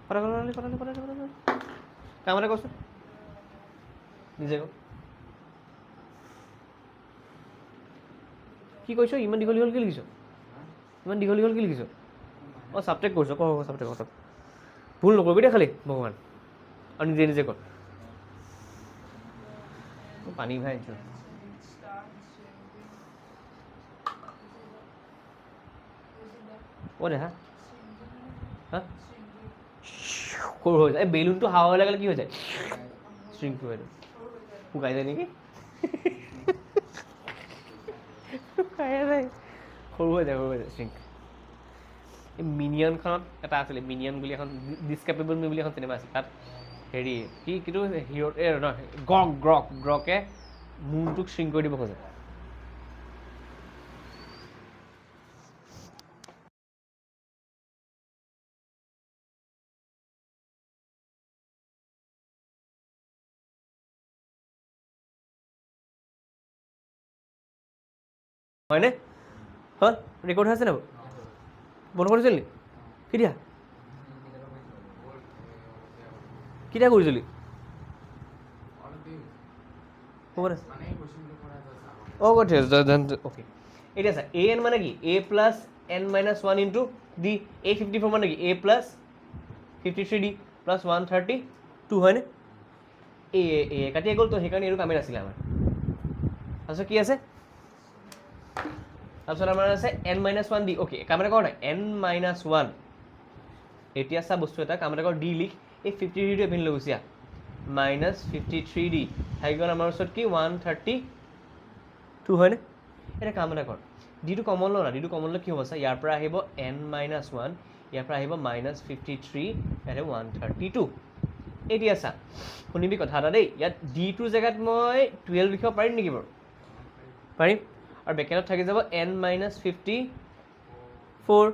পড়া কামরা করছ নিজে কি কইছ ইমান দীঘল দীঘল কি লিখিছ ইমান দীঘল দীঘল কি লিখিছ ও সাবজেক্ট করছ কো সাবজেক্ট কত ভুল নকৰিবি দে খালি ভগৱান আৰু নিজে নিজে কৰ পানী ভাই ও দেখা হা কোৰ হৈ যায় বেলুনটো হাৱা লাগলে কি হৈ যায় স্ট্ৰিংটো হৈ যায় শুকাই যায় নেকি শুকাই যায় সৰু হৈ যায় স্ট্ৰিং এই মিনিয়নখনত এটা আছিলে মিনিয়ন বুলি এখন ডিছকেপেবল মি বুলি এখন চিনেমা আছিল তাত হেৰি কি কিন্তু হিৰ' গ্ৰকে মুনটোক শ্ৰিং কৰি দিব খোজে হয়নে হ'ল ৰেকৰ্ড হৈ আছে নাই বন্ধ কৰিছিলি কেতিয়া কেতিয়া কৰিছিলি অ' গট অ'কে এতিয়া চা এ এন মানে কি A plus N minus 1 into D A 54 মানে কি এ প্লাছ 53d প্লাছ 132 হয়নে এ এ কাটিয়ে গ'ল তো সেইকাৰণে এইটো কামেই নাছিলে আমাৰ তাৰপিছত কি আছে তাৰপিছত আমাৰ আছে n minus 1 d ওকে কাম এটা কৰ না n minus 1 এতিয়া চা বস্তু এটা কাম এটা কৰ d লিখ এই 53d টো এপিন লৈ গুছিয়া minus 53d থাকি গ'ল আমাৰ ওচৰত কি 132 2 হয়নে এটা কাম এটা কৰ ডিটো কমন ল না ডিটো কমন লৈ কি হ'ব চা ইয়াৰ পৰা আহিব n - 1 ইয়াৰ পৰা আহিব -53 ইয়াৰে 132 এতিয়া চা শুনিবি কথা এটা দেই ইয়াত ডিটোৰ জেগাত মই 12 লিখিব পাৰিম নেকি বাৰু পাৰিম আৰু ব্ৰেকেটত থাকি যাব n - 54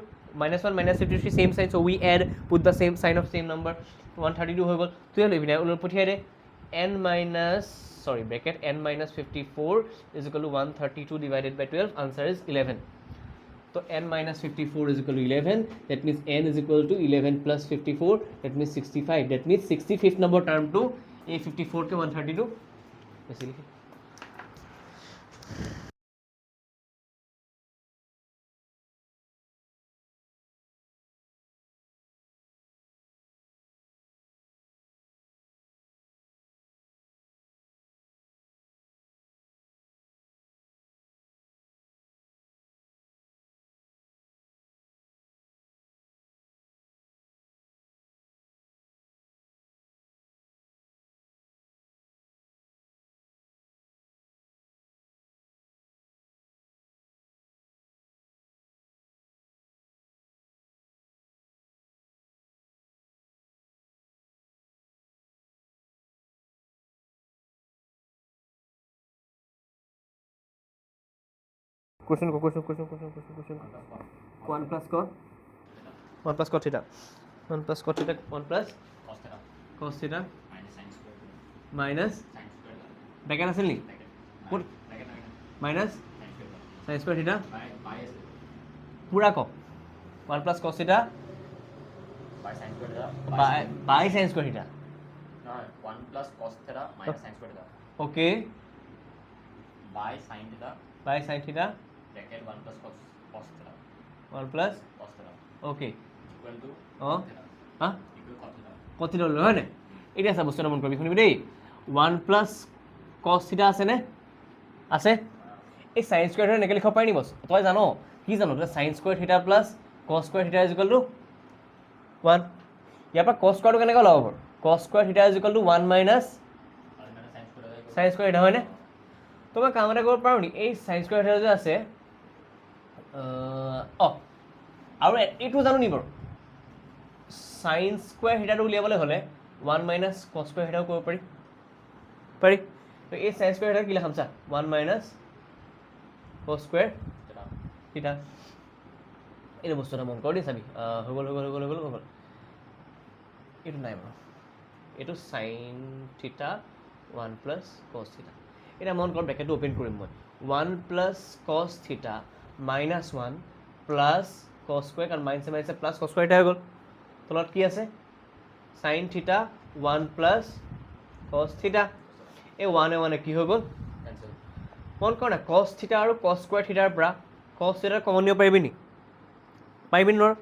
-1 -53 same sign so we add put the same sign of same number 132 হৈ গ'ল 12 ইপিনে ওলাই পঠিয়াই দে n minus sorry bracket n minus 54 is equal to 132 divided by 12 answer is 11 so n minus 54 is equal to 11 that means n is equal to 11 plus 54 that means 65 that means 65th number term to a 54 ke 132 basically question 1 plus cos 1 plus cos theta 1 plus cos theta 1 plus cos theta minus bracket আছে নি put minus sin square theta পুরা ক 1 plus cos theta by sin square theta by sin square theta no 1 plus cos theta minus sin square theta okay by sin theta bracket 1 plus cos theta 1 plus cos theta okay equal to oh theta ha equal cos theta cos theta হয় না এটা আছে বস্তুটা মন কৰিবি শুনিবি দেই 1 plus cos theta আছে নে আছে এই sin square theta এনেকৈ লিখিব পাৰি নি বস তই জানো কি জানো তই sin square theta plus cos square theta is equal to 1 ইয়াৰ পৰা cos square টো কেনেকৈ ওলাব cos square theta is equal to 1 minus sin square theta হয় নে তো মই কাম এটা কৰিব পাৰোঁ নি এই sin square theta যে আছে আৰু এইটো জানো নি বাৰু sin square theta টো উলিয়াবলৈ হ'লে 1 minus cos square theta কৰিব পাৰি তো এই sin square theta কি লিখাম চা 1 minus cos square theta এইটো বস্তুটা মন কৰ দেই চাবি হৈ গ'ল এইটো নাই বাৰু এইটো sin theta 1 plus cos theta এটা মন কৰ ব্ৰেকেটটো ওপেন কৰিম মই 1 plus cos theta minus 1 plus cos square কাৰণ মাইনাছে মাইনাছে প্লাছ cos square এটা হৈ গ'ল তলত কি আছে sin theta 1 plus cos theta এই 1 কি হৈ গ'ল cancel মন কৰ না cos theta আৰু cos square theta ৰ পৰা cos theta কমন নিব পাৰিবি নি পাৰিবি নোৱাৰ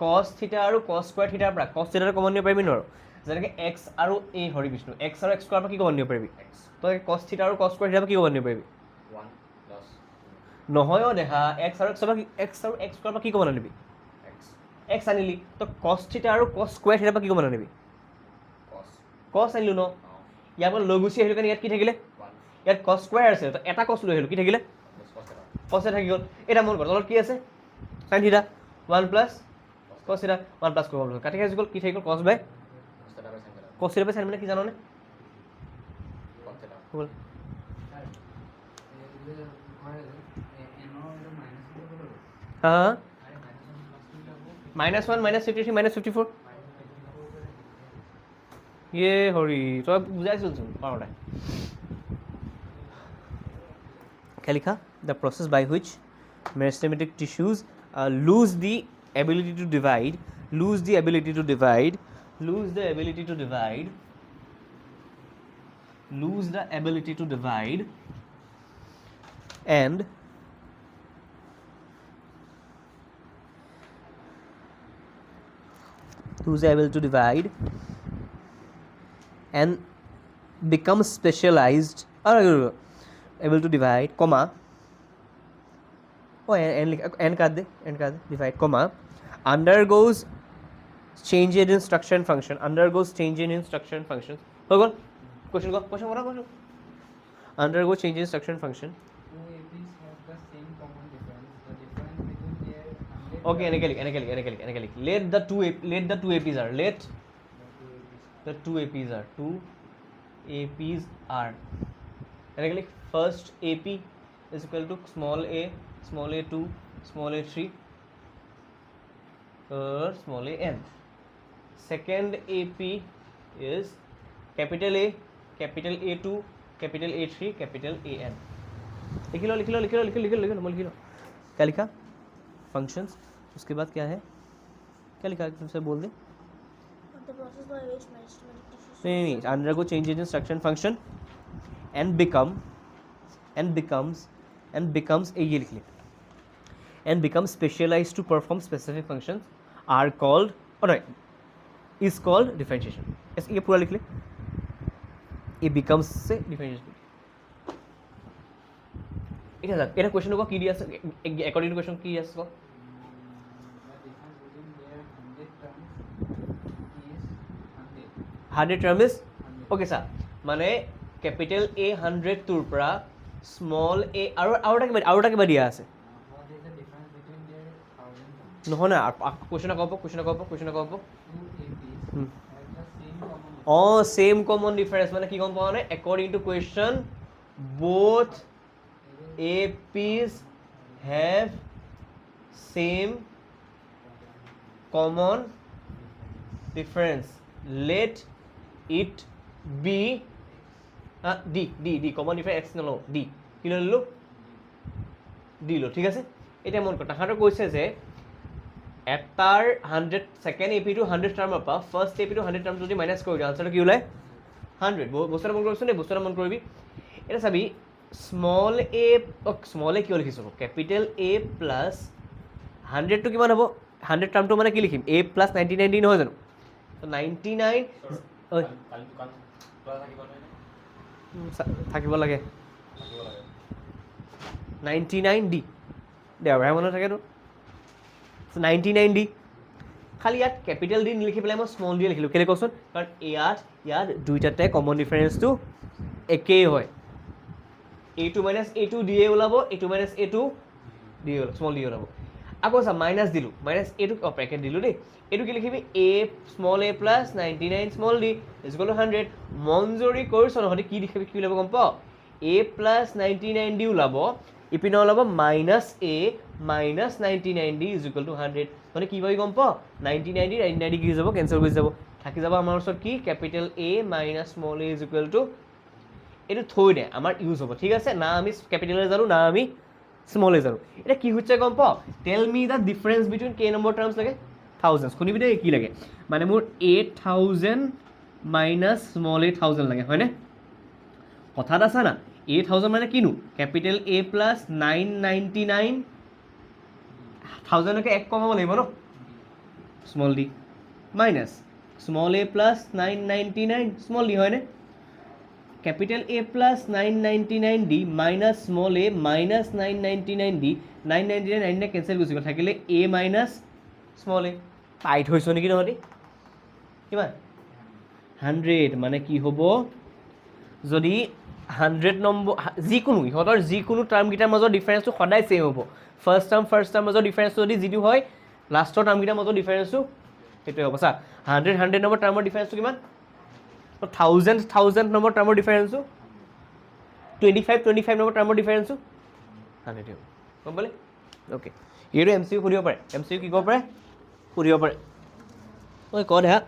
cos theta আৰু cos square theta ৰ পৰা cos theta কমন নিব পাৰিবি নোৱাৰ যেনেকৈ x আৰু a হৰি বিষ্ণু x আৰু x স্কোৱাৰ পৰা কি কমন নিব পাৰিবি তই cos theta আৰু cos square theta পৰা কি কমন নিব পাৰিবি 1 plus নহয় দেহা x আৰু x স্কোৱাৰ পৰা কি কমন আনিবি x x আনিলি তই cos theta আৰু cos square theta পৰা কি কমন আনিবি cos আনিলো ন ইয়াৰ পৰা লৈ গুচি আহিলো কাৰণে ইয়াত কি থাকিলে 1 ইয়াত cos square আছে তো এটা cos লৈ আহিলো কি থাকিলে plus cos theta cos theta থাকি গ'ল এটা মন কৰ তলত কি আছে sin theta 1 plus cos theta 1 plus কৰিব কাটি খাই গ'ল কি থাকি গ'ল cos by cos theta by sin theta cos theta by sin মানে কি জাননে cos theta হ'ল হা -1 -53 -54 ইয়ে হৰি তই বুজাইছিলচোন পাৰোঁতে লিখা the process by which meristematic tissues lose the ability to divide and become specialized able to divide comma and divide comma undergoes change in instruction functions হৈ গ'ল question undergo change in instruction function. Two APs have the same common difference. The difference between their 100 Okay, এনেকে লিখ. Let the two APs are. Let the two APs are. Two APs are. এনেকে লিখ. First AP is equal to small a2, small a3, small a n. Second AP is capital A, capital A2, capital A3, capital AN. लिख लो क्या लिखा फंक्शंस उसके बाद क्या है क्या लिखा तुमसे बोल दे The process by which mathematical tissues नहीं undergo changes in instruction function and becomes ये लिख ले and becomes specialized to perform specific functions are called or no is called differentiation. ये पूरा लिख ले ये becomes से differentiation. এটা কোয়েশ্চন को কি দি আছে অ্যাকর্ডিং টু কোয়েশ্চন কি আছে The difference between their 100 terms is 100. 100 term is okay sir মানে ক্যাপিটাল A 100 তোৰ পৰা স্মল a আৰু কিবা দিয়া আছে What is the difference between their 1000 terms? নহয় না কোয়েশ্চন কব Two APs have the same common difference. Oh, same common difference মানে কি গম পাও নে according to question both APs have same common difference. Let it be D common difference x নলওঁ D কি ললো D লো ঠিক আছে এটা মন কৰা তাহাঁতৰ কৈছে যে এটাৰ 100 সেকেন্ড এপি টু 100 টাৰ্মৰ পৰা ফাৰ্স্ট এপি টু 100 টাৰ্ম যদি মাইনাছ কৰি দিওঁ আনসাৰটো কি ওলাই 100 বস্তুটা মন কৰিছ নে বস্তুটা মন কৰিবি এটা চাবি স্মল এ কিয় লিখিছোঁ কেপিটেল এ প্লাছ 100 টো কিমান হ'ব 100 টাৰ্মটো মানে কি লিখিম এ প্লাছ 99 ডি নহয় জানো 99 ঐ কালি দোকান খোলা থাকিব নে থাকিব লাগে থাকিব লাগে 99 ডি দেওবাৰে মনত থাকেতো 99 ডি খালি ইয়াত কেপিটেল ডি নিলিখি পেলাই মই স্মল ডি লিখিলোঁ কেলৈ কওকচোন কাৰণ ইয়াত দুইটাতে কমন ডিফাৰেঞ্চটো একেই হয় a2 মাইনাছ a2 দিয়ে ওলাব a2 মাইনাছ a2 দিয়ে ওলাব স্মল ডি ওলাব আকৌ চা মাইনাছ দিলোঁ মাইনাছ a2 ব্ৰেকেট দিলোঁ দেই এইটো কি লিখিবি a small a plus 99 small D is equal two 100 মনজৰি কৰিছ নহ'লে কি লিখিবি কি ওলাব গম পাৱ a প্লাছ 99 ডি ওলাব ইপিনে ওলাব minus a minus 99 D is equal two 100 মানে কি পাবি গম পাৱ 99 ডি কি হৈ যাব কেঞ্চেল কৰি যাব থাকি যাব আমাৰ ওচৰত কি capital a minus small a is equal two এইটো থৈ দে আমাৰ ইউজ হ'ব ঠিক আছে না আমি কেপিটেলে জানো না আমি স্মলে জানো এটা কি হৈছে গম পাওঁ tell me the difference between K number terms লাগে থাউজেণ্ডছ শুনিবি দেই কি লাগে মানে মোৰ 8000 মাইনাছ স্মল a 1000 লাগে হয়নে কথাত আছা না 8000 মানে কিনো কেপিটেল a প্লাছ 999 1000কে এক কমাব লাগিব ন small D minus small a plus 999 small D হয়নে capital A plus 999 D minus small a minus 999 D 999 cancel গুচি গ'ল থাকিলে A minus small a tight হৈছ নেকি নহদি কিমান 100 মানে কি হ'ব যদি 100 নম্বৰ যিকোনো ইহঁতৰ যিকোনো টাৰ্মকেইটাৰ মাজৰ ডিফাৰেঞ্চটো সদায় সেম হ'ব ফাৰ্ষ্ট টাৰ্ম মাজৰ ডিফাৰেঞ্চটো যদি যিটো হয় লাষ্টৰ টাৰ্মকেইটাৰ মাজৰ ডিফাৰেঞ্চটো সেইটোৱে হ'ব চা 100 নম্বৰ টাৰ্মৰ ডিফাৰেঞ্চটো কিমান 1000 নম্বৰ টাৰ্মৰ ডিফাৰেঞ্চটো 25 নম্বৰ টাৰ্মৰ ডিফাৰেঞ্চটো 100 গম পালে অ'কে এইটো এম চি ইউ সুধিব পাৰে এম চি ইউ কি ক'ব পাৰে সুধিব পাৰে ঐ ক দেহা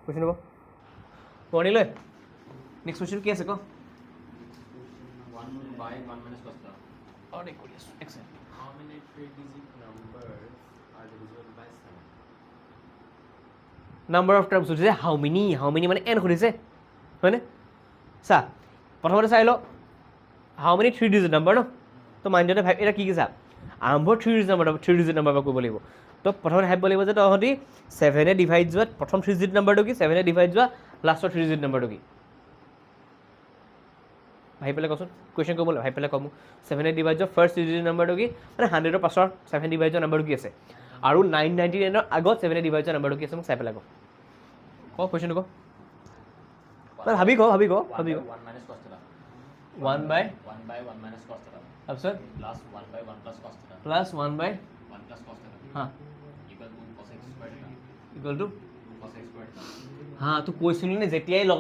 কুৱেশ্যন হ'ব পঢ়িলে নেক্সট কুৱেশ্যন কি আছে ক 1 by 1 minus cos theta. অঁ দেই কৰি আছোঁ এক্সেল How many 3-digit numbers are divisible by 7? Number of terms সুধিছে হাউ মেনি মানে এন সুধিছে হয়নে চা প্ৰথমতে চাই ল হাউ মেনি 3 ডিজিট নাম্বাৰ ন তো মাইণ্ডতে ভাবি এটা কি কি চা আৰম্ভ 3 ডিজিট নাম্বাৰ পৰা কৰিব লাগিব তো প্ৰথমতে ভাবিব লাগিব যে তহঁতি 7 ডিভাইড যোৱা প্ৰথম 3 ডিজিট নাম্বাৰটো কি 7 ডিভাইড যোৱা লাষ্টৰ 3 ডিজিট নাম্বাৰটো কি ভাবি পেলাই কচোন কুৱেশ্যন কৰিব ভাবি পেলাই ক'ম 7 ডিভাইড যোৱা ফাৰ্ষ্ট 3 ডিজিট নাম্বাৰটো কি মানে 100ৰ পাছৰ 7 ডিভাইড যোৱা নাম্বাৰটো কি আছে আৰু 999ৰ আগত 7 ডিভাইড যোৱা নাম্বাৰটো কি আছে মোক চাই পেলাই ক কুৱেশ্যনটো ক ভাবি ক 1 minus cos theta. 1 by 1 by 1 minus cos theta. তাৰপিছত Plus 1 by 1 plus cos theta. Plus 1 by 1 plus cos theta. হা Equal to cos x squared theta. Equal to 2 cos x squared theta. হা তোক কৈছিলোঁ নে যেতিয়াই লগ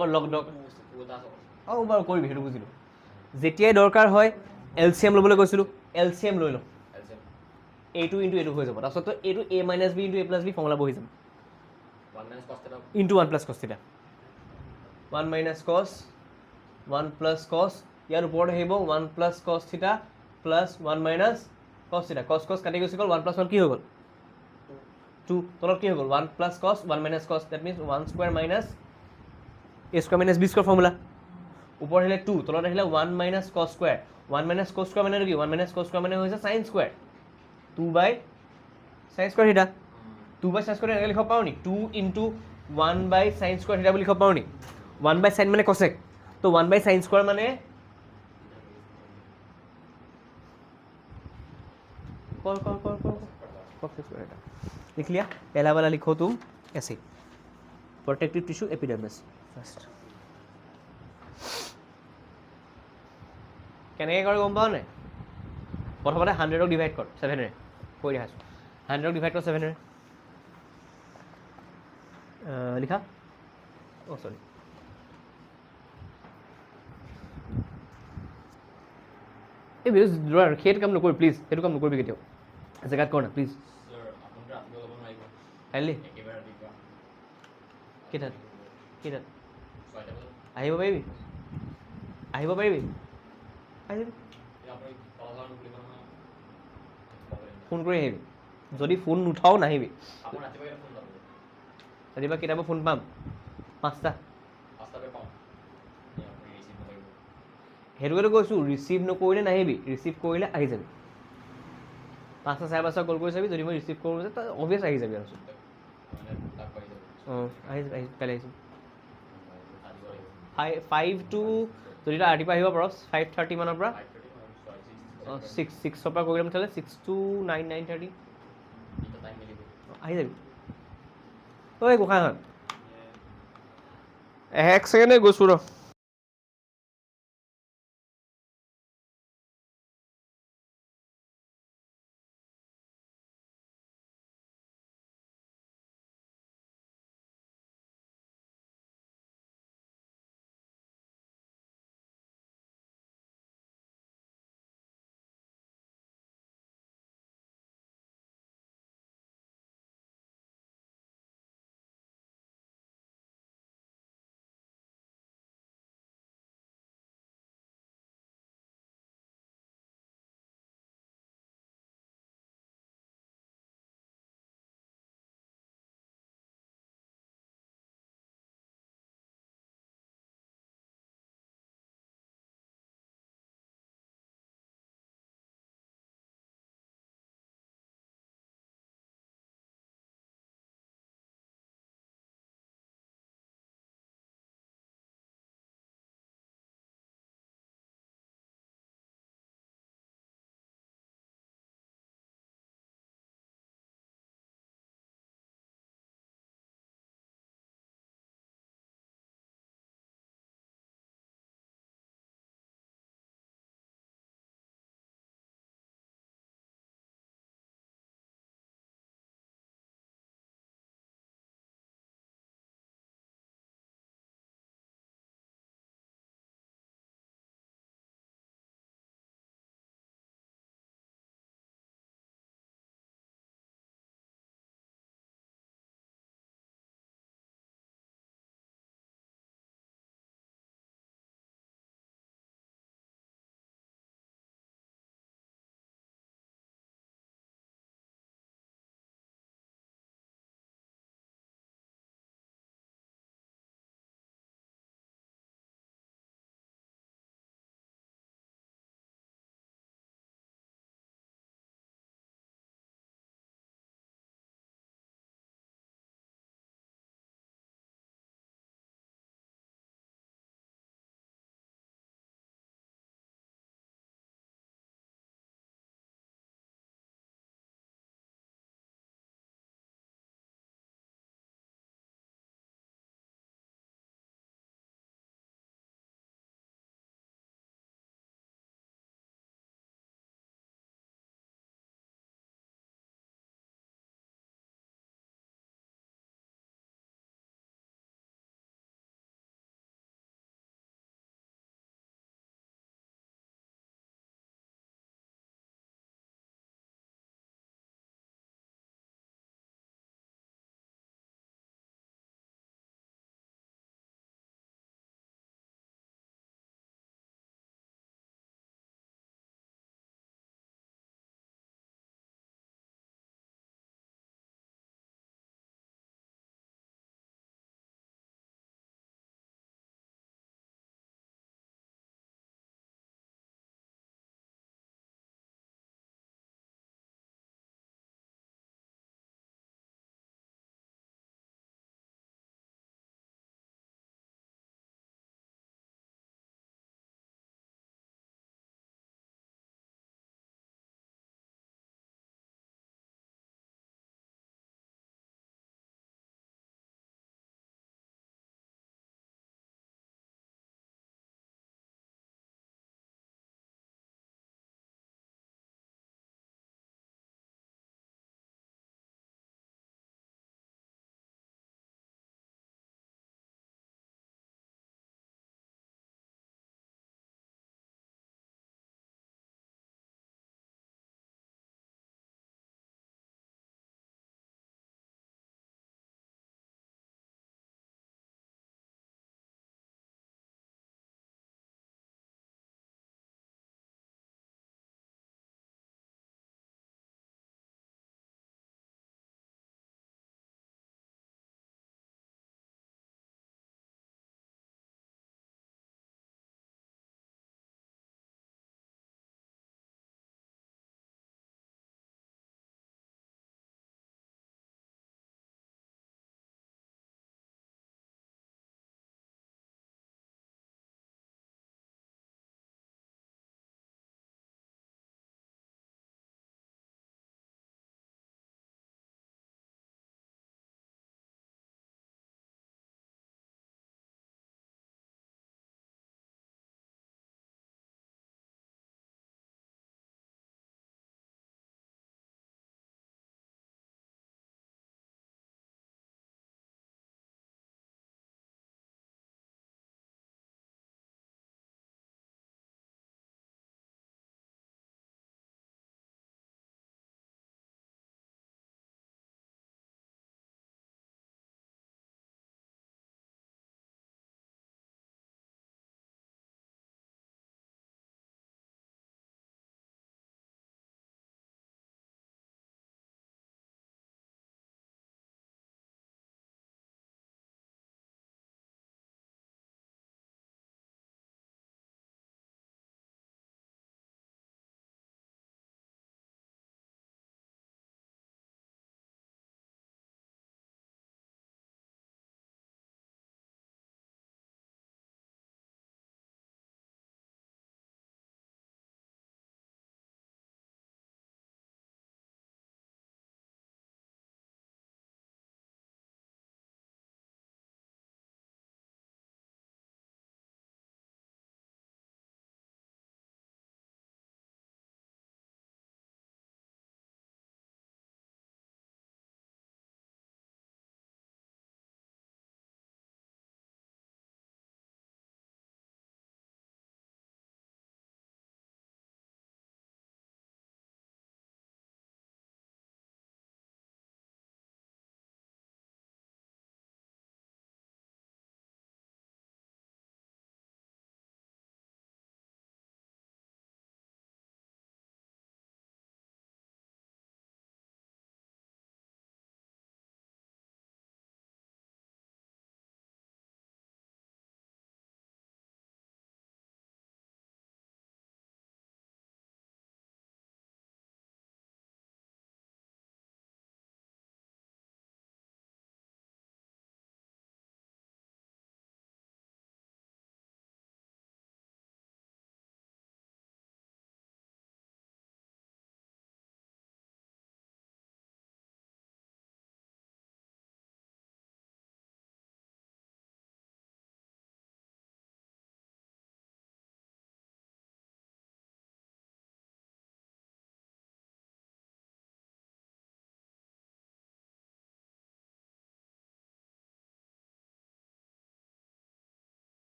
Two that. অঁ বাৰু কৰিবি সেইটো বুজিলোঁ যেতিয়াই দৰকাৰ হয় LCM ল'বলৈ কৈছিলোঁ LCM লৈ ল LCM. এইটো ইনটু এইটো হৈ যাব তাৰপিছত তই এইটো a minus b into a plus b formula বহি যাম 1 minus cos theta. Into 1 plus cos theta 1 minus কছ 1 প্লাছ কছ ইয়াৰ ওপৰত আহিব 1 প্লাছ কছ থিটা প্লাছ 1 মাইনাছ কছ থিটা কছ কছ কাটি গুচি গ'ল 1 প্লাছ 1 কি হৈ গ'ল 2 তলত কি হৈ গ'ল 1 প্লাছ কছ 1 মাইনাছ কছ that means 1 square minus a square minus b square formula ওপৰত আহিলে 2 তলত আহিলে 1 মাইনাছ কছ স্কুৱাৰ 1 মাইনাছ কছ স্কুৱাৰ মানে কি 1 মাইনাছ কছ স্কুৱাৰ মানে হৈছে sine square 2 by sine square theta 2 by sine square এনেকৈ লিখিব পাৰোঁ নি 2 ইনটু 1 বাই সাইন স্কুৱাৰ থিটা বুলি লিখিব পাৰোঁ নি 1 বাই সাইন মানে কছেক তো 1 বাই সাইন স্কুৱাৰ মানে कर कॉसेक स्क्वायर थीटा लिख लिया पहला वाला लिखो तुम ऐसे प्रोटेक्टिव टिश्यू एपिडर्मिस फर्स्ट কেনেকৈ কৰে গম পাওঁ নাই প্ৰথমতে 100ক ডিভাইড কৰ 7ৰে কৈ দিয়া আছোঁ 100ক ডিভাইড কৰ 7ৰে লিখা অ' চৰি এই সেইটো কাম নকৰিবি প্লিজ সেইটো কাম নকৰিবি কেতিয়াও জেগাত কৰ না প্লিজ Sir, আপুনি ৰাতিপুৱা ল'ব নোৱাৰিব। কাইলৈ একেবাৰে ৰাতিপুৱা। কেইটাত 6টা বজাত। আহিব পাৰিবি আহিবি এই আপুনি কলাগাঁও নুখুলিব নহয়। ফোন কৰি আহিবি যদি ফোন নুঠাও নাহিবি আপুনি ৰাতিপুৱা ফোন যাব। ৰাতিপুৱা কেতিয়াবা ফোন পাম 5টা 5টাতে পাওঁ। আপুনি ৰিচিভ নকৰিব। সেইটোকে কৈছোঁ ৰিচিভ নকৰিলে নাহিবি ৰিচিভ কৰিলে আহি যাবি 5টা 5:30 কল কৰি চাবি যদি মই ৰিচিভ কৰোঁ যে তই অভিয়াছ আহি যাবি আৰু মানে তাক পাই যাব। অঁ আহি কাইলৈ আহিছোঁ ৰাতিপুৱা আহিব। 5 to যদি তই ৰাতিপুৱা আহিব পাৰ 5:30 মানৰ পৰা 5:30 অঁ 6ৰ পৰা কৰি ল'ম তেতিয়াহ'লে 6 to 9:30 এটা টাইম মিলিব। আহি যাবি ঐ গোসাঁইহঁত 1 ছেকেণ্ডে গৈছোঁ ৰ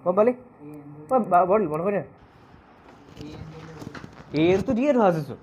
গম পালি A and বৰ মন কৰে A and এ এনটো দিয়ে ধৰা আছেচোন